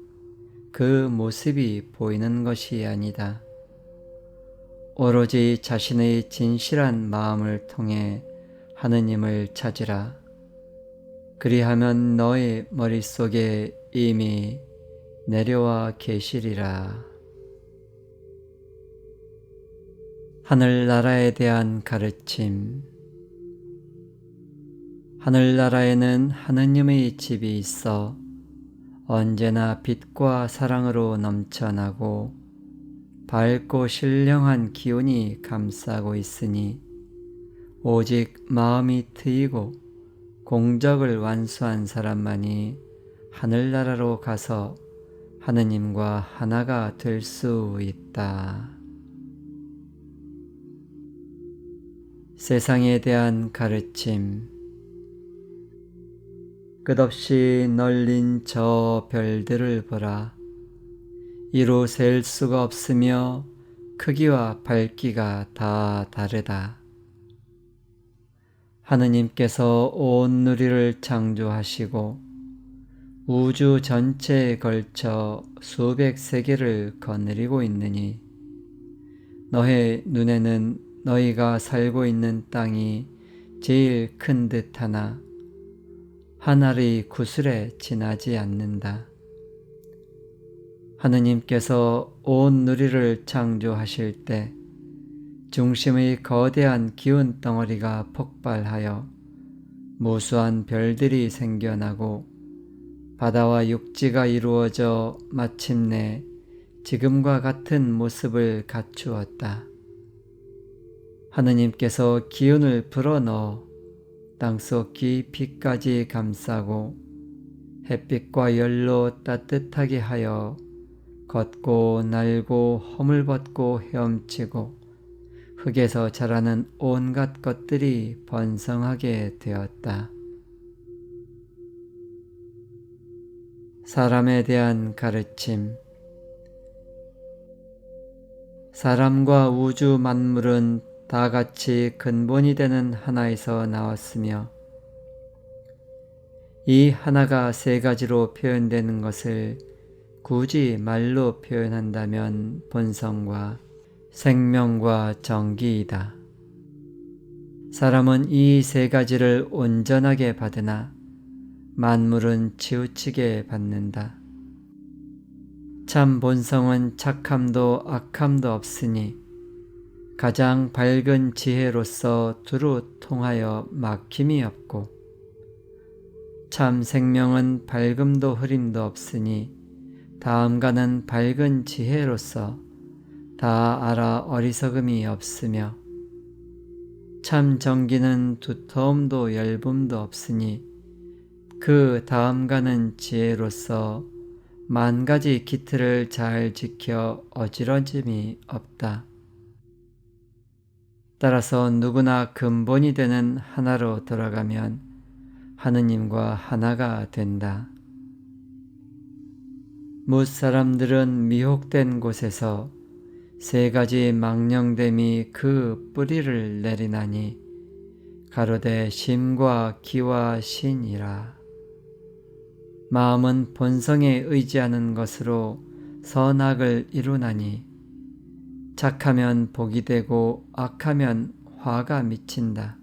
그 모습이 보이는 것이 아니다. 오로지 자신의 진실한 마음을 통해 하느님을 찾으라. 그리하면 너의 머릿속에 이미 내려와 계시리라. 하늘나라에 대한 가르침. 하늘나라에는 하느님의 집이 있어 언제나 빛과 사랑으로 넘쳐나고 밝고 신령한 기운이 감싸고 있으니 오직 마음이 트이고 공적을 완수한 사람만이 하늘나라로 가서 하느님과 하나가 될 수 있다. 세상에 대한 가르침. 끝없이 널린 저 별들을 보라. 이루 셀 수가 없으며 크기와 밝기가 다 다르다. 하느님께서 온 누리를 창조하시고 우주 전체에 걸쳐 수백 세계를 거느리고 있느니 너의 눈에는 너희가 살고 있는 땅이 제일 큰 듯하나 한 알의 구슬에 지나지 않는다. 하느님께서 온 누리를 창조하실 때 중심의 거대한 기운 덩어리가 폭발하여 무수한 별들이 생겨나고 바다와 육지가 이루어져 마침내 지금과 같은 모습을 갖추었다. 하느님께서 기운을 불어넣어 땅속 깊이까지 감싸고 햇빛과 열로 따뜻하게 하여 걷고 날고 허물벗고 헤엄치고 흙에서 자라는 온갖 것들이 번성하게 되었다. 사람에 대한 가르침. 사람과 우주 만물은 다 같이 근본이 되는 하나에서 나왔으며 이 하나가 세 가지로 표현되는 것을 굳이 말로 표현한다면 본성과 생명과 정기이다. 사람은 이 세 가지를 온전하게 받으나 만물은 치우치게 받는다. 참 본성은 착함도 악함도 없으니 가장 밝은 지혜로서 두루 통하여 막힘이 없고 참 생명은 밝음도 흐림도 없으니 다음과는 밝은 지혜로서 다 알아 어리석음이 없으며 참 정기는 두터움도 얇음도 없으니 그 다음과는 지혜로서 만 가지 기틀을 잘 지켜 어지러짐이 없다. 따라서 누구나 근본이 되는 하나로 돌아가면 하느님과 하나가 된다. 뭇 사람들은 미혹된 곳에서 세 가지 망령됨이 그 뿌리를 내리나니 가로되 심과 기와 신이라. 마음은 본성에 의지하는 것으로 선악을 이루나니 착하면 복이 되고 악하면 화가 미친다.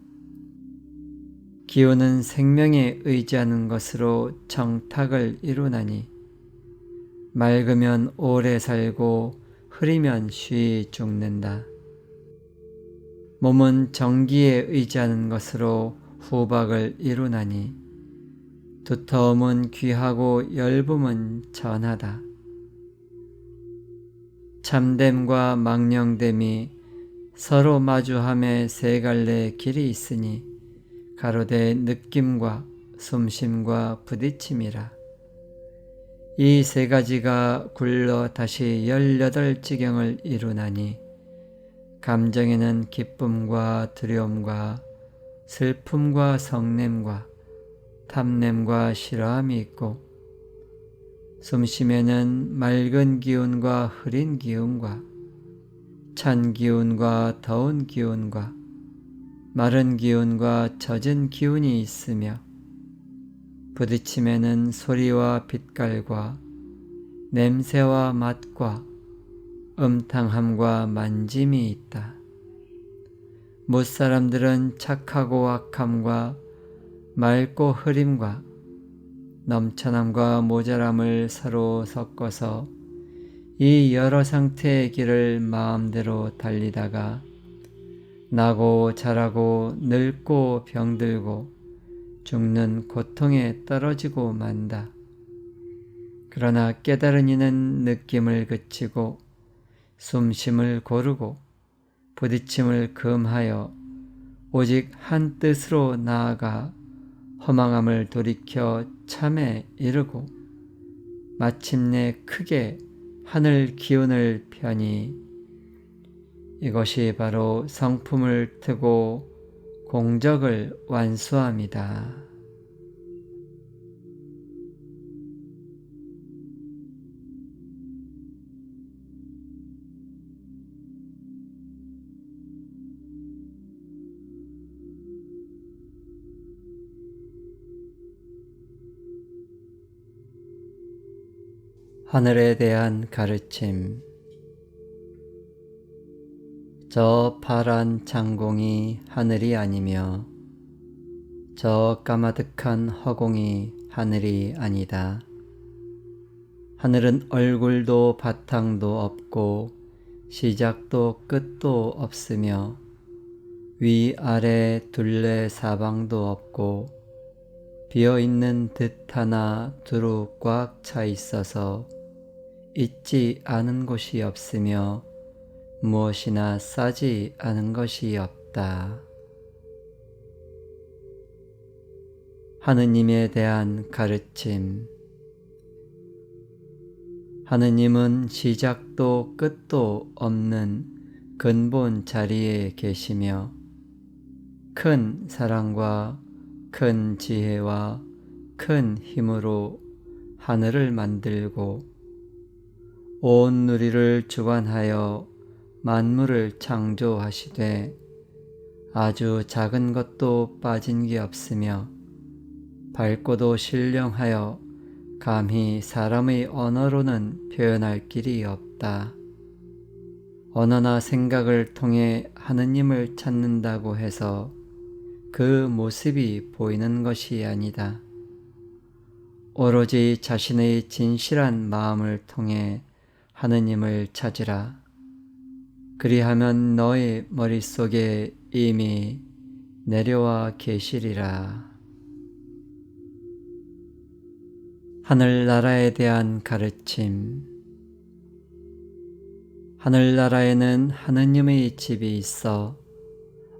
기운은 생명에 의지하는 것으로 정탁을 이루나니 맑으면 오래 살고 흐리면 쉬이 죽는다. 몸은 정기에 의지하는 것으로 후박을 이루나니 두터움은 귀하고 열붐은 전하다. 참됨과 망령됨이 서로 마주함에 세 갈래 길이 있으니 가로되 느낌과 숨심과 부딪힘이라. 이 세 가지가 굴러 다시 18지경을 이루나니 감정에는 기쁨과 두려움과 슬픔과 성냄과 탐냄과 싫어함이 있고 숨심에는 맑은 기운과 흐린 기운과 찬 기운과 더운 기운과 마른 기운과 젖은 기운이 있으며 부딪힘에는 소리와 빛깔과 냄새와 맛과 음탕함과 만짐이 있다. 못사람들은 착하고 악함과 맑고 흐림과 넘쳐남과 모자람을 서로 섞어서 이 여러 상태의 길을 마음대로 달리다가 나고 자라고 늙고 병들고 죽는 고통에 떨어지고 만다. 그러나 깨달은 이는 느낌을 그치고 숨심을 고르고 부딪힘을 금하여 오직 한 뜻으로 나아가 허망함을 돌이켜 참에 이르고 마침내 크게 하늘 기운을 펴니 이것이 바로 성품을 트고 공적을 완수함이다. 하늘에 대한 가르침. 저 파란 창공이 하늘이 아니며 저 까마득한 허공이 하늘이 아니다. 하늘은 얼굴도 바탕도 없고 시작도 끝도 없으며 위아래 둘레 사방도 없고 비어있는 듯 하나 두루 꽉 차 있어서 있지 않은 곳이 없으며 무엇이나 싸지 않은 것이 없다. 하느님에 대한 가르침. 하느님은 시작도 끝도 없는 근본 자리에 계시며 큰 사랑과 큰 지혜와 큰 힘으로 하늘을 만들고 온 누리를 주관하여 만물을 창조하시되 아주 작은 것도 빠진 게 없으며 밝고도 신령하여 감히 사람의 언어로는 표현할 길이 없다. 언어나 생각을 통해 하느님을 찾는다고 해서 그 모습이 보이는 것이 아니다. 오로지 자신의 진실한 마음을 통해 하느님을 찾으라. 그리하면 너의 머릿속에 이미 내려와 계시리라. 하늘나라에 대한 가르침. 하늘나라에는 하느님의 집이 있어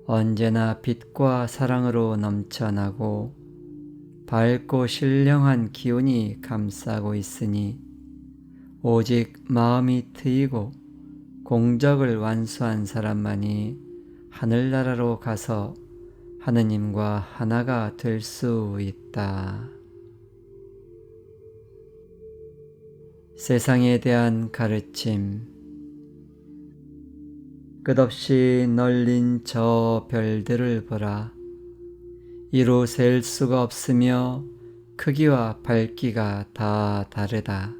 언제나 빛과 사랑으로 넘쳐나고 밝고 신령한 기운이 감싸고 있으니 오직 마음이 트이고 공적을 완수한 사람만이 하늘나라로 가서 하느님과 하나가 될 수 있다. 세상에 대한 가르침. 끝없이 널린 저 별들을 보라. 이루 셀 수가 없으며 크기와 밝기가 다 다르다.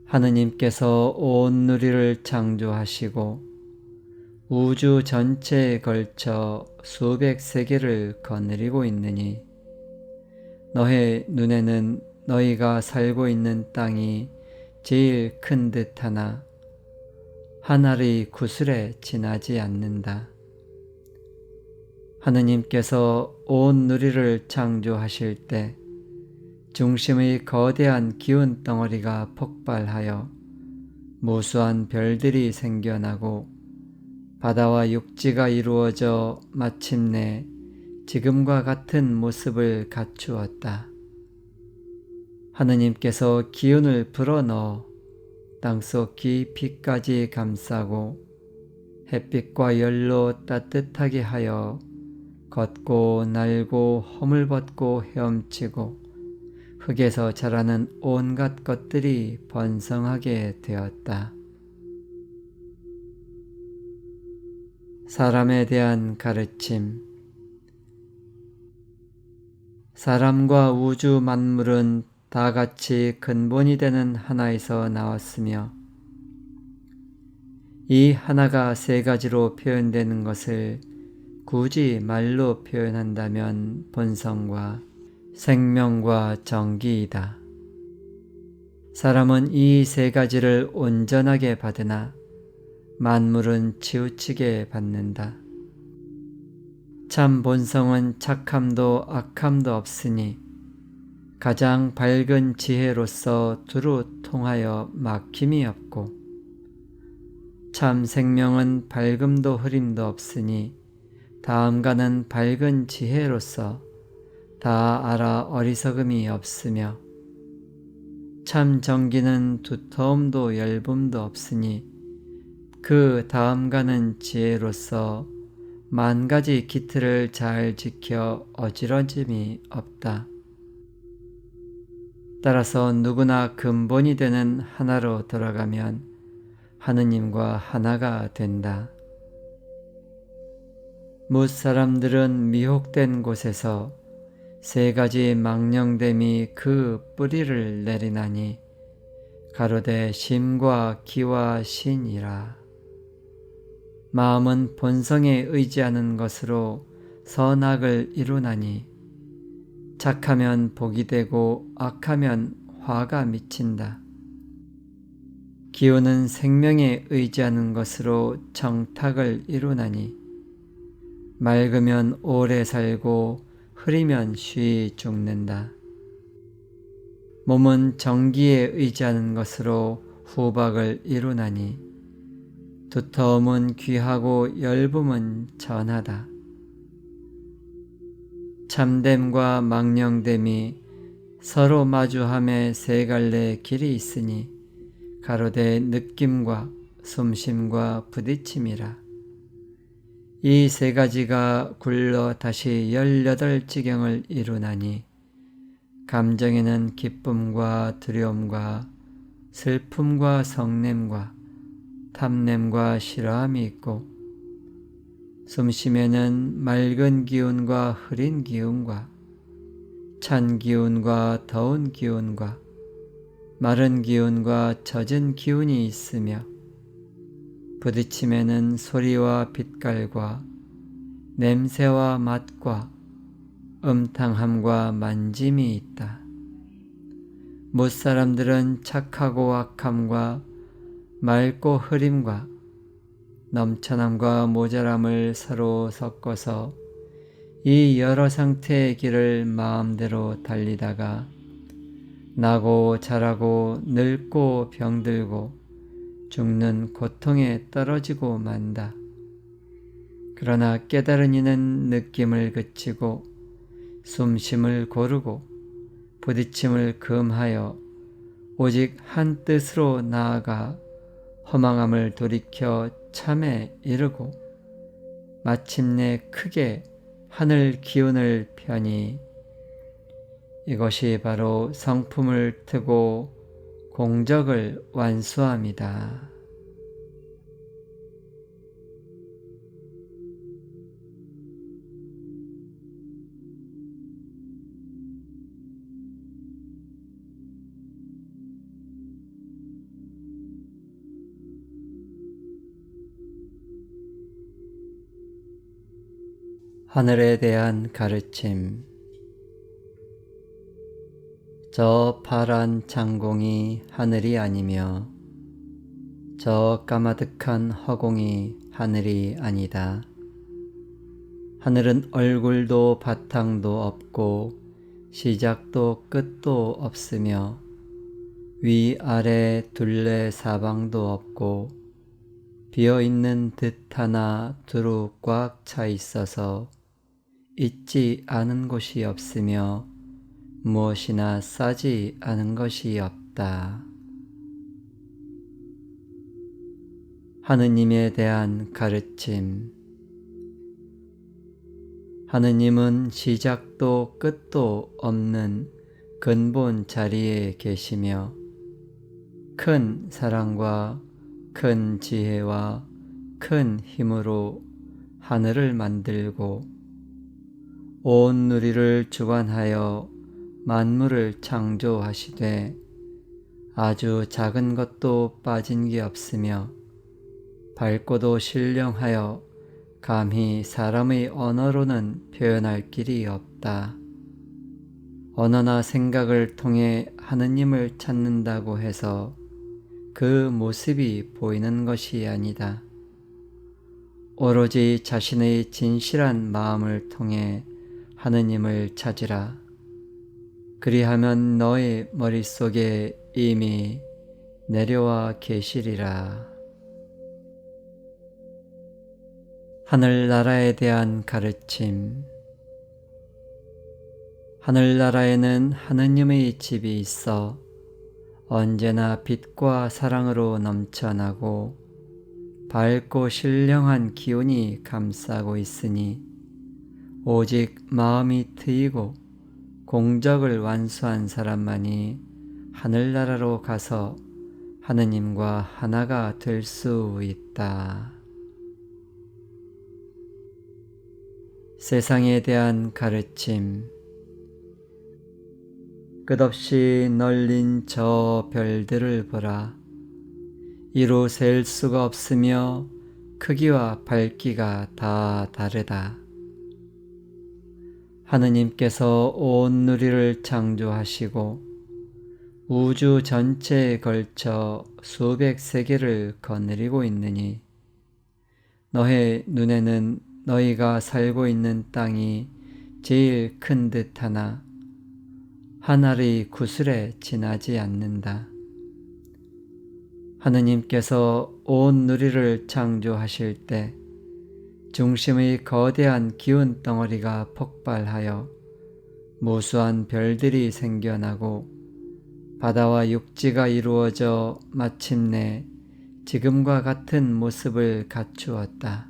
하느님께서 온 누리를 창조하시고 우주 전체에 걸쳐 수백 세계를 거느리고 있느니 너의 눈에는 너희가 살고 있는 땅이 제일 큰 듯하나 한 알의 구슬에 지나지 않는다. 하느님께서 온 누리를 창조하실 때 중심의 거대한 기운 덩어리가 폭발하여 무수한 별들이 생겨나고 바다와 육지가 이루어져 마침내 지금과 같은 모습을 갖추었다. 하느님께서 기운을 불어넣어 땅속 깊이까지 감싸고 햇빛과 열로 따뜻하게 하여 걷고 날고 허물벗고 헤엄치고 흙에서 자라는 온갖 것들이 번성하게 되었다. 사람에 대한 가르침. 사람과 우주 만물은 다 같이 근본이 되는 하나에서 나왔으며 이 하나가 세 가지로 표현되는 것을 굳이 말로 표현한다면 본성과 생명과 정기이다. 사람은 이 세 가지를 온전하게 받으나 만물은 치우치게 받는다. 참 본성은 착함도 악함도 없으니 가장 밝은 지혜로서 두루 통하여 막힘이 없고 참 생명은 밝음도 흐림도 없으니 다음과는 밝은 지혜로서 다 알아 어리석음이 없으며 참 정기는 두터움도 얇음도 없으니 그 다음과는 지혜로서 만 가지 기틀을 잘 지켜 어지러짐이 없다. 따라서 누구나 근본이 되는 하나로 돌아가면 하느님과 하나가 된다. 뭇 사람들은 미혹된 곳에서 세 가지 망령됨이 그 뿌리를 내리나니 가로되 심과 기와 신이라. 마음은 본성에 의지하는 것으로 선악을 이루나니 착하면 복이 되고 악하면 화가 미친다. 기운은 생명에 의지하는 것으로 정탁을 이루나니 맑으면 오래 살고 흐리면 쉬이 죽는다. 몸은 정기에 의지하는 것으로 후박을 이루나니 두터움은 귀하고 엷음은 전하다. 참됨과 망령됨이 서로 마주함에 세 갈래 길이 있으니 가로되 느낌과 숨심과 부딪힘이라. 이 세 가지가 굴러 다시 18지경을 이루나니 감정에는 기쁨과 두려움과 슬픔과 성냄과 탐냄과 싫어함이 있고 숨심에는 맑은 기운과 흐린 기운과 찬 기운과 더운 기운과 마른 기운과 젖은 기운이 있으며 부딪힘에는 소리와 빛깔과 냄새와 맛과 음탕함과 만짐이 있다. 못 사람들은 착하고 악함과 맑고 흐림과 넘쳐남과 모자람을 서로 섞어서 이 여러 상태의 길을 마음대로 달리다가 나고 자라고 늙고 병들고 죽는 고통에 떨어지고 만다. 그러나 깨달은 이는 느낌을 그치고 숨심을 고르고 부딪힘을 금하여 오직 한 뜻으로 나아가 허망함을 돌이켜 참에 이르고 마침내 크게 하늘 기운을 펴니 이것이 바로 성품을 트고 공적을 완수함이다. 하늘에 대한 가르침. 저 파란 창공이 하늘이 아니며 저 까마득한 허공이 하늘이 아니다. 하늘은 얼굴도 바탕도 없고 시작도 끝도 없으며 위아래 둘레 사방도 없고 비어있는 듯 하나 두루 꽉 차 있어서 있지 않은 곳이 없으며 무엇이나 싸지 않은 것이 없다. 하느님에 대한 가르침. 하느님은 시작도 끝도 없는 근본 자리에 계시며 큰 사랑과 큰 지혜와 큰 힘으로 하늘을 만들고 온 누리를 주관하여 만물을 창조하시되 아주 작은 것도 빠진 게 없으며 밝고도 신령하여 감히 사람의 언어로는 표현할 길이 없다. 언어나 생각을 통해 하느님을 찾는다고 해서 그 모습이 보이는 것이 아니다. 오로지 자신의 진실한 마음을 통해 하느님을 찾으라. 그리하면 너의 머릿속에 이미 내려와 계시리라. 하늘나라에 대한 가르침. 하늘나라에는 하느님의 집이 있어 언제나 빛과 사랑으로 넘쳐나고 밝고 신령한 기운이 감싸고 있으니 오직 마음이 트이고 공적을 완수한 사람만이 하늘나라로 가서 하느님과 하나가 될 수 있다. 세상에 대한 가르침. 끝없이 널린 저 별들을 보라. 이루 셀 수가 없으며 크기와 밝기가 다 다르다. 하느님께서 온 누리를 창조하시고 우주 전체에 걸쳐 수백 세계를 거느리고 있느니 너의 눈에는 너희가 살고 있는 땅이 제일 큰 듯 하나 한 알의 구슬에 지나지 않는다. 하느님께서 온 누리를 창조하실 때 중심의 거대한 기운 덩어리가 폭발하여 무수한 별들이 생겨나고 바다와 육지가 이루어져 마침내 지금과 같은 모습을 갖추었다.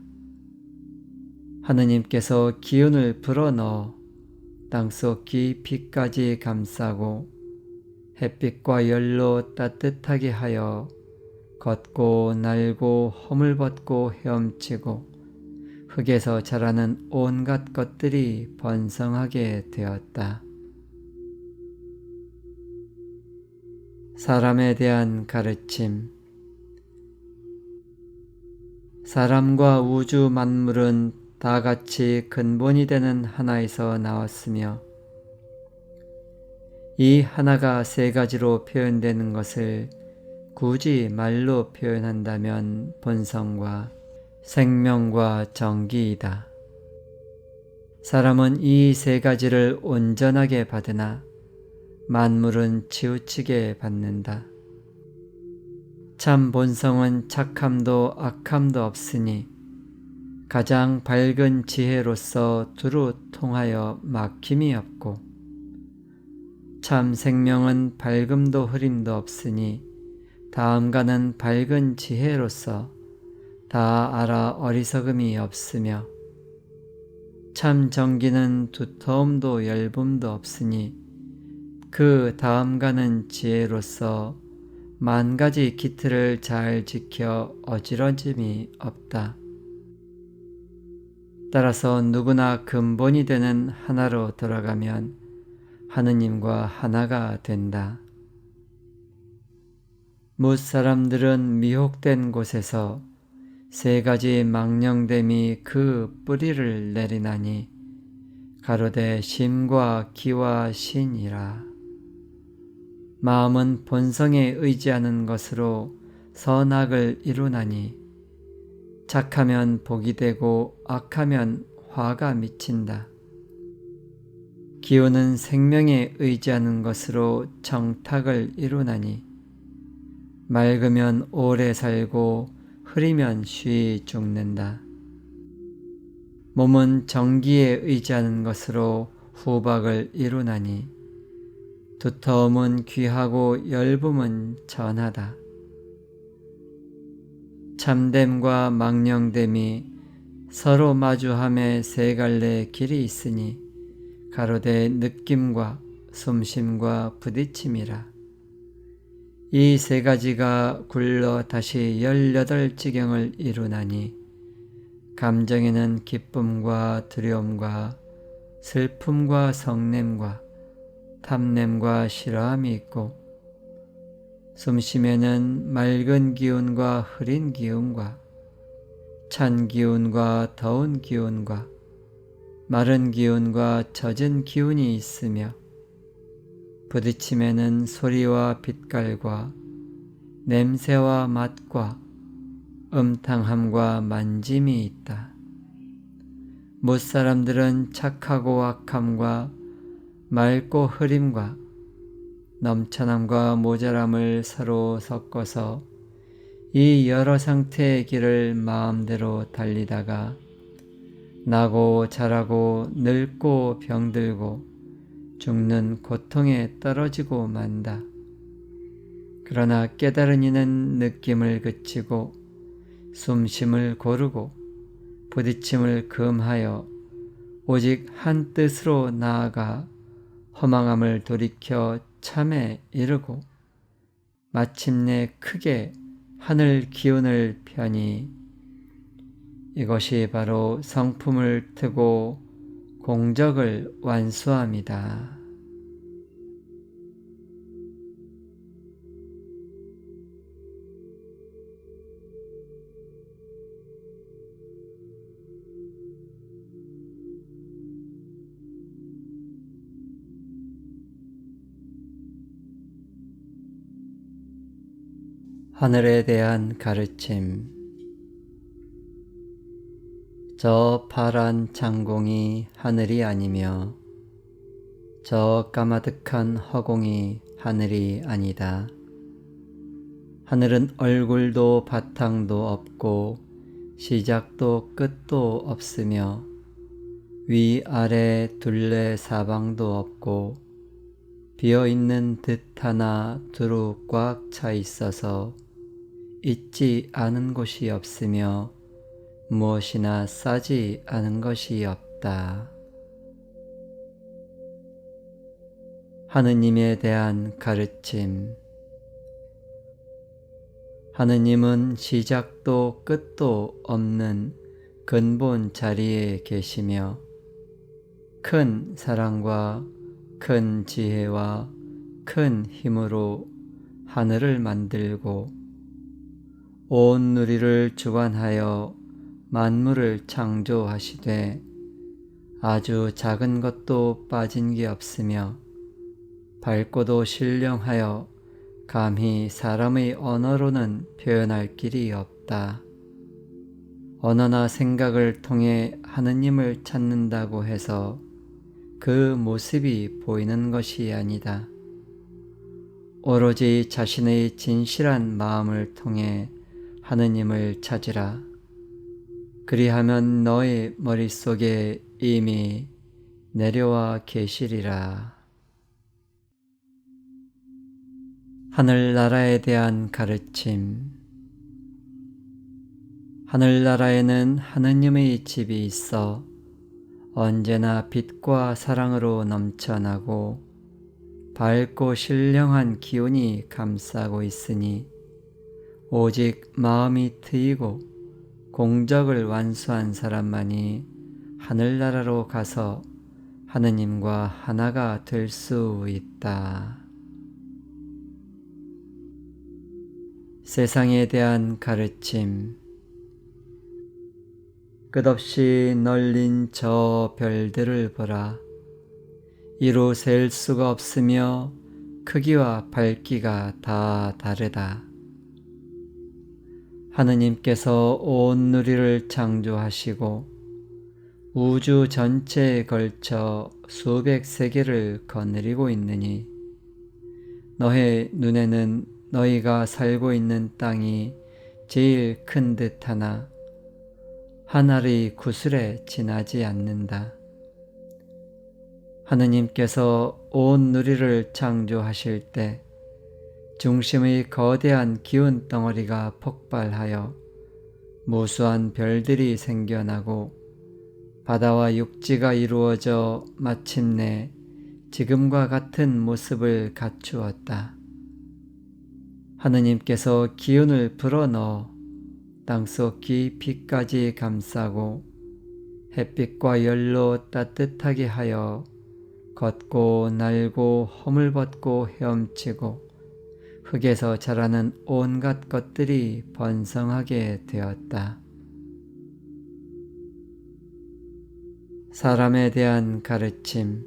하느님께서 기운을 불어넣어 땅속 깊이까지 감싸고 햇빛과 열로 따뜻하게 하여 걷고 날고 허물벗고 헤엄치고 흙에서 자라는 온갖 것들이 번성하게 되었다. 사람에 대한 가르침. 사람과 우주 만물은 다 같이 근본이 되는 하나에서 나왔으며 이 하나가 세 가지로 표현되는 것을 굳이 말로 표현한다면 본성과 생명과 정기이다. 사람은 이 세 가지를 온전하게 받으나 만물은 치우치게 받는다. 참 본성은 착함도 악함도 없으니 가장 밝은 지혜로서 두루 통하여 막힘이 없고 참 생명은 밝음도 흐림도 없으니 다음과는 밝은 지혜로서 다 알아 어리석음이 없으며 참 정기는 두터움도 얇음도 없으니 그 다음과는 지혜로서 만 가지 기틀을 잘 지켜 어지러짐이 없다. 따라서 누구나 근본이 되는 하나로 돌아가면 하느님과 하나가 된다. 뭇 사람들은 미혹된 곳에서 세 가지 망령됨이 그 뿌리를 내리나니 가로되 심과 기와 신이라. 마음은 본성에 의지하는 것으로 선악을 이루나니 착하면 복이 되고 악하면 화가 미친다. 기운은 생명에 의지하는 것으로 정탁을 이루나니 맑으면 오래 살고 흐리면 쉬이 죽는다. 몸은 정기에 의지하는 것으로 후박을 이루나니 두터움은 귀하고 열붐은 전하다. 참됨과 망령됨이 서로 마주함에 세 갈래 길이 있으니 가로되 느낌과 숨심과 부딪힘이라. 이 세 가지가 굴러 다시 18지경을 이루나니 감정에는 기쁨과 두려움과 슬픔과 성냄과 탐냄과 싫어함이 있고 숨심에는 맑은 기운과 흐린 기운과 찬 기운과 더운 기운과 마른 기운과 젖은 기운이 있으며 부딪힘에는 소리와 빛깔과 냄새와 맛과 음탕함과 만짐이 있다. 못사람들은 착하고 악함과 맑고 흐림과 넘쳐남과 모자람을 서로 섞어서 이 여러 상태의 길을 마음대로 달리다가 나고 자라고 늙고 병들고 죽는 고통에 떨어지고 만다. 그러나 깨달은 이는 느낌을 그치고 숨심을 고르고 부딪힘을 금하여 오직 한 뜻으로 나아가 허망함을 돌이켜 참에 이르고 마침내 크게 하늘 기운을 펴니 이것이 바로 성품을 트고 공적을 완수함이다. 하늘에 대한 가르침. 저 파란 창공이 하늘이 아니며 저 까마득한 허공이 하늘이 아니다. 하늘은 얼굴도 바탕도 없고 시작도 끝도 없으며 위아래 둘레 사방도 없고 비어있는 듯 하나 두루 꽉 차 있어서 있지 않은 곳이 없으며 무엇이나 싸지 않은 것이 없다. 하느님에 대한 가르침. 하느님은 시작도 끝도 없는 근본 자리에 계시며 큰 사랑과 큰 지혜와 큰 힘으로 하늘을 만들고 온 누리를 주관하여 만물을 창조하시되 아주 작은 것도 빠진 게 없으며 밝고도 신령하여 감히 사람의 언어로는 표현할 길이 없다. 언어나 생각을 통해 하느님을 찾는다고 해서 그 모습이 보이는 것이 아니다. 오로지 자신의 진실한 마음을 통해 하느님을 찾으라. 그리하면 너의 머릿속에 이미 내려와 계시리라. 하늘나라에 대한 가르침. 하늘나라에는 하느님의 집이 있어 언제나 빛과 사랑으로 넘쳐나고 밝고 신령한 기운이 감싸고 있으니 오직 마음이 트이고 공적을 완수한 사람만이 하늘나라로 가서 하느님과 하나가 될 수 있다. 세상에 대한 가르침. 끝없이 널린 저 별들을 보라. 이루 셀 수가 없으며 크기와 밝기가 다 다르다. 하느님께서 온 누리를 창조하시고 우주 전체에 걸쳐 수백 세계를 거느리고 있느니 너의 눈에는 너희가 살고 있는 땅이 제일 큰 듯하나 하늘이 구슬에 지나지 않는다. 하느님께서 온 누리를 창조하실 때 중심의 거대한 기운 덩어리가 폭발하여 무수한 별들이 생겨나고 바다와 육지가 이루어져 마침내 지금과 같은 모습을 갖추었다. 하느님께서 기운을 불어넣어 땅속 깊이까지 감싸고 햇빛과 열로 따뜻하게 하여 걷고 날고 허물벗고 헤엄치고 흙에서 자라는 온갖 것들이 번성하게 되었다. 사람에 대한 가르침.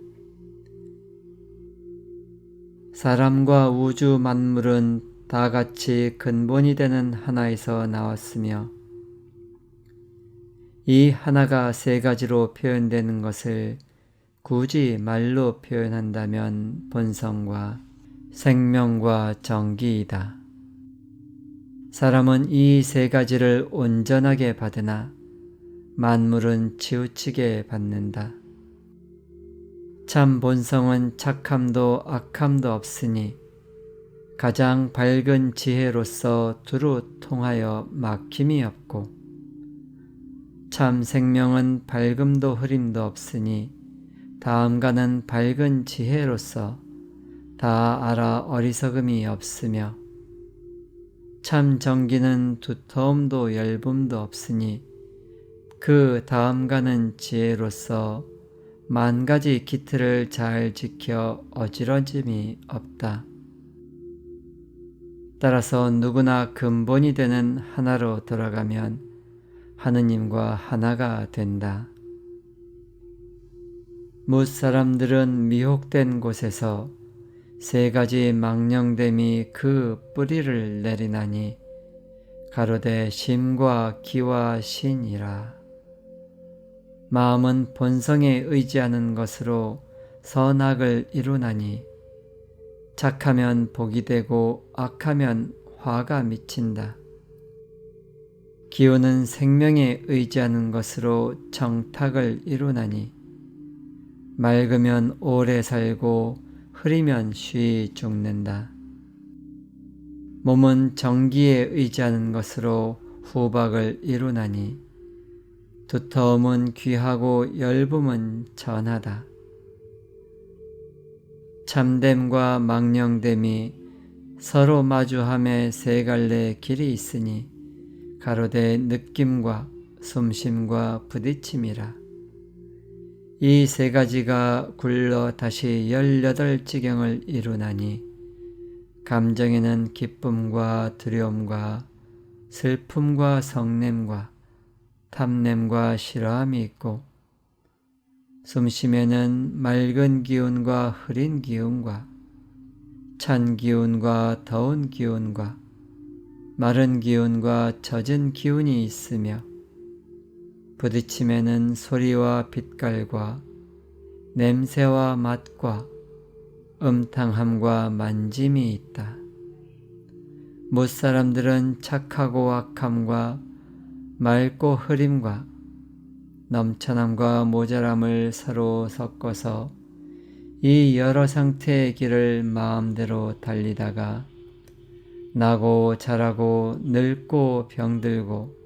사람과 우주 만물은 다 같이 근본이 되는 하나에서 나왔으며 이 하나가 세 가지로 표현되는 것을 굳이 말로 표현한다면 본성과 생명과 정기이다. 사람은 이 세 가지를 온전하게 받으나 만물은 치우치게 받는다. 참 본성은 착함도 악함도 없으니 가장 밝은 지혜로서 두루 통하여 막힘이 없고 참 생명은 밝음도 흐림도 없으니 다음과는 밝은 지혜로서 다 알아 어리석음이 없으며 참 정기는 두터움도 얇음도 없으니 그 다음과는 지혜로서 만 가지 기틀을 잘 지켜 어지러짐이 없다. 따라서 누구나 근본이 되는 하나로 돌아가면 하느님과 하나가 된다. 뭇 사람들은 미혹된 곳에서 세 가지 망령됨이 그 뿌리를 내리나니 가로되 심과 기와 신이라. 마음은 본성에 의지하는 것으로 선악을 이루나니 착하면 복이 되고 악하면 화가 미친다. 기운은 생명에 의지하는 것으로 정탁을 이루나니 맑으면 오래 살고 흐리면 쉬이 죽는다. 몸은 정기에 의지하는 것으로 후박을 이루나니 두터움은 귀하고 엷음은 전하다. 참됨과 망령됨이 서로 마주함에 세 갈래 길이 있으니 가로되 느낌과 숨심과 부딪힘이라. 이 세 가지가 굴러 다시 18지경을 이루나니 감정에는 기쁨과 두려움과 슬픔과 성냄과 탐냄과 싫어함이 있고 숨심에는 맑은 기운과 흐린 기운과 찬 기운과 더운 기운과 마른 기운과 젖은 기운이 있으며 부딪힘에는 소리와 빛깔과 냄새와 맛과 음탕함과 만짐이 있다. 못 사람들은 착하고 악함과 맑고 흐림과 넘쳐남과 모자람을 서로 섞어서 이 여러 상태의 길을 마음대로 달리다가 나고 자라고 늙고 병들고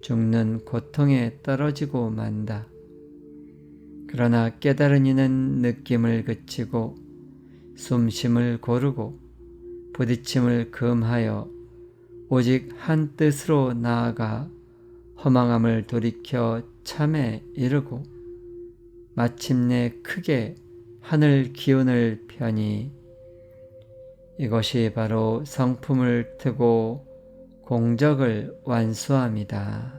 죽는 고통에 떨어지고 만다. 그러나 깨달은 이는 느낌을 그치고 숨심을 고르고 부딪힘을 금하여 오직 한 뜻으로 나아가 허망함을 돌이켜 참에 이르고 마침내 크게 하늘 기운을 펴니 이것이 바로 성품을 트고 공적을 완수함이다.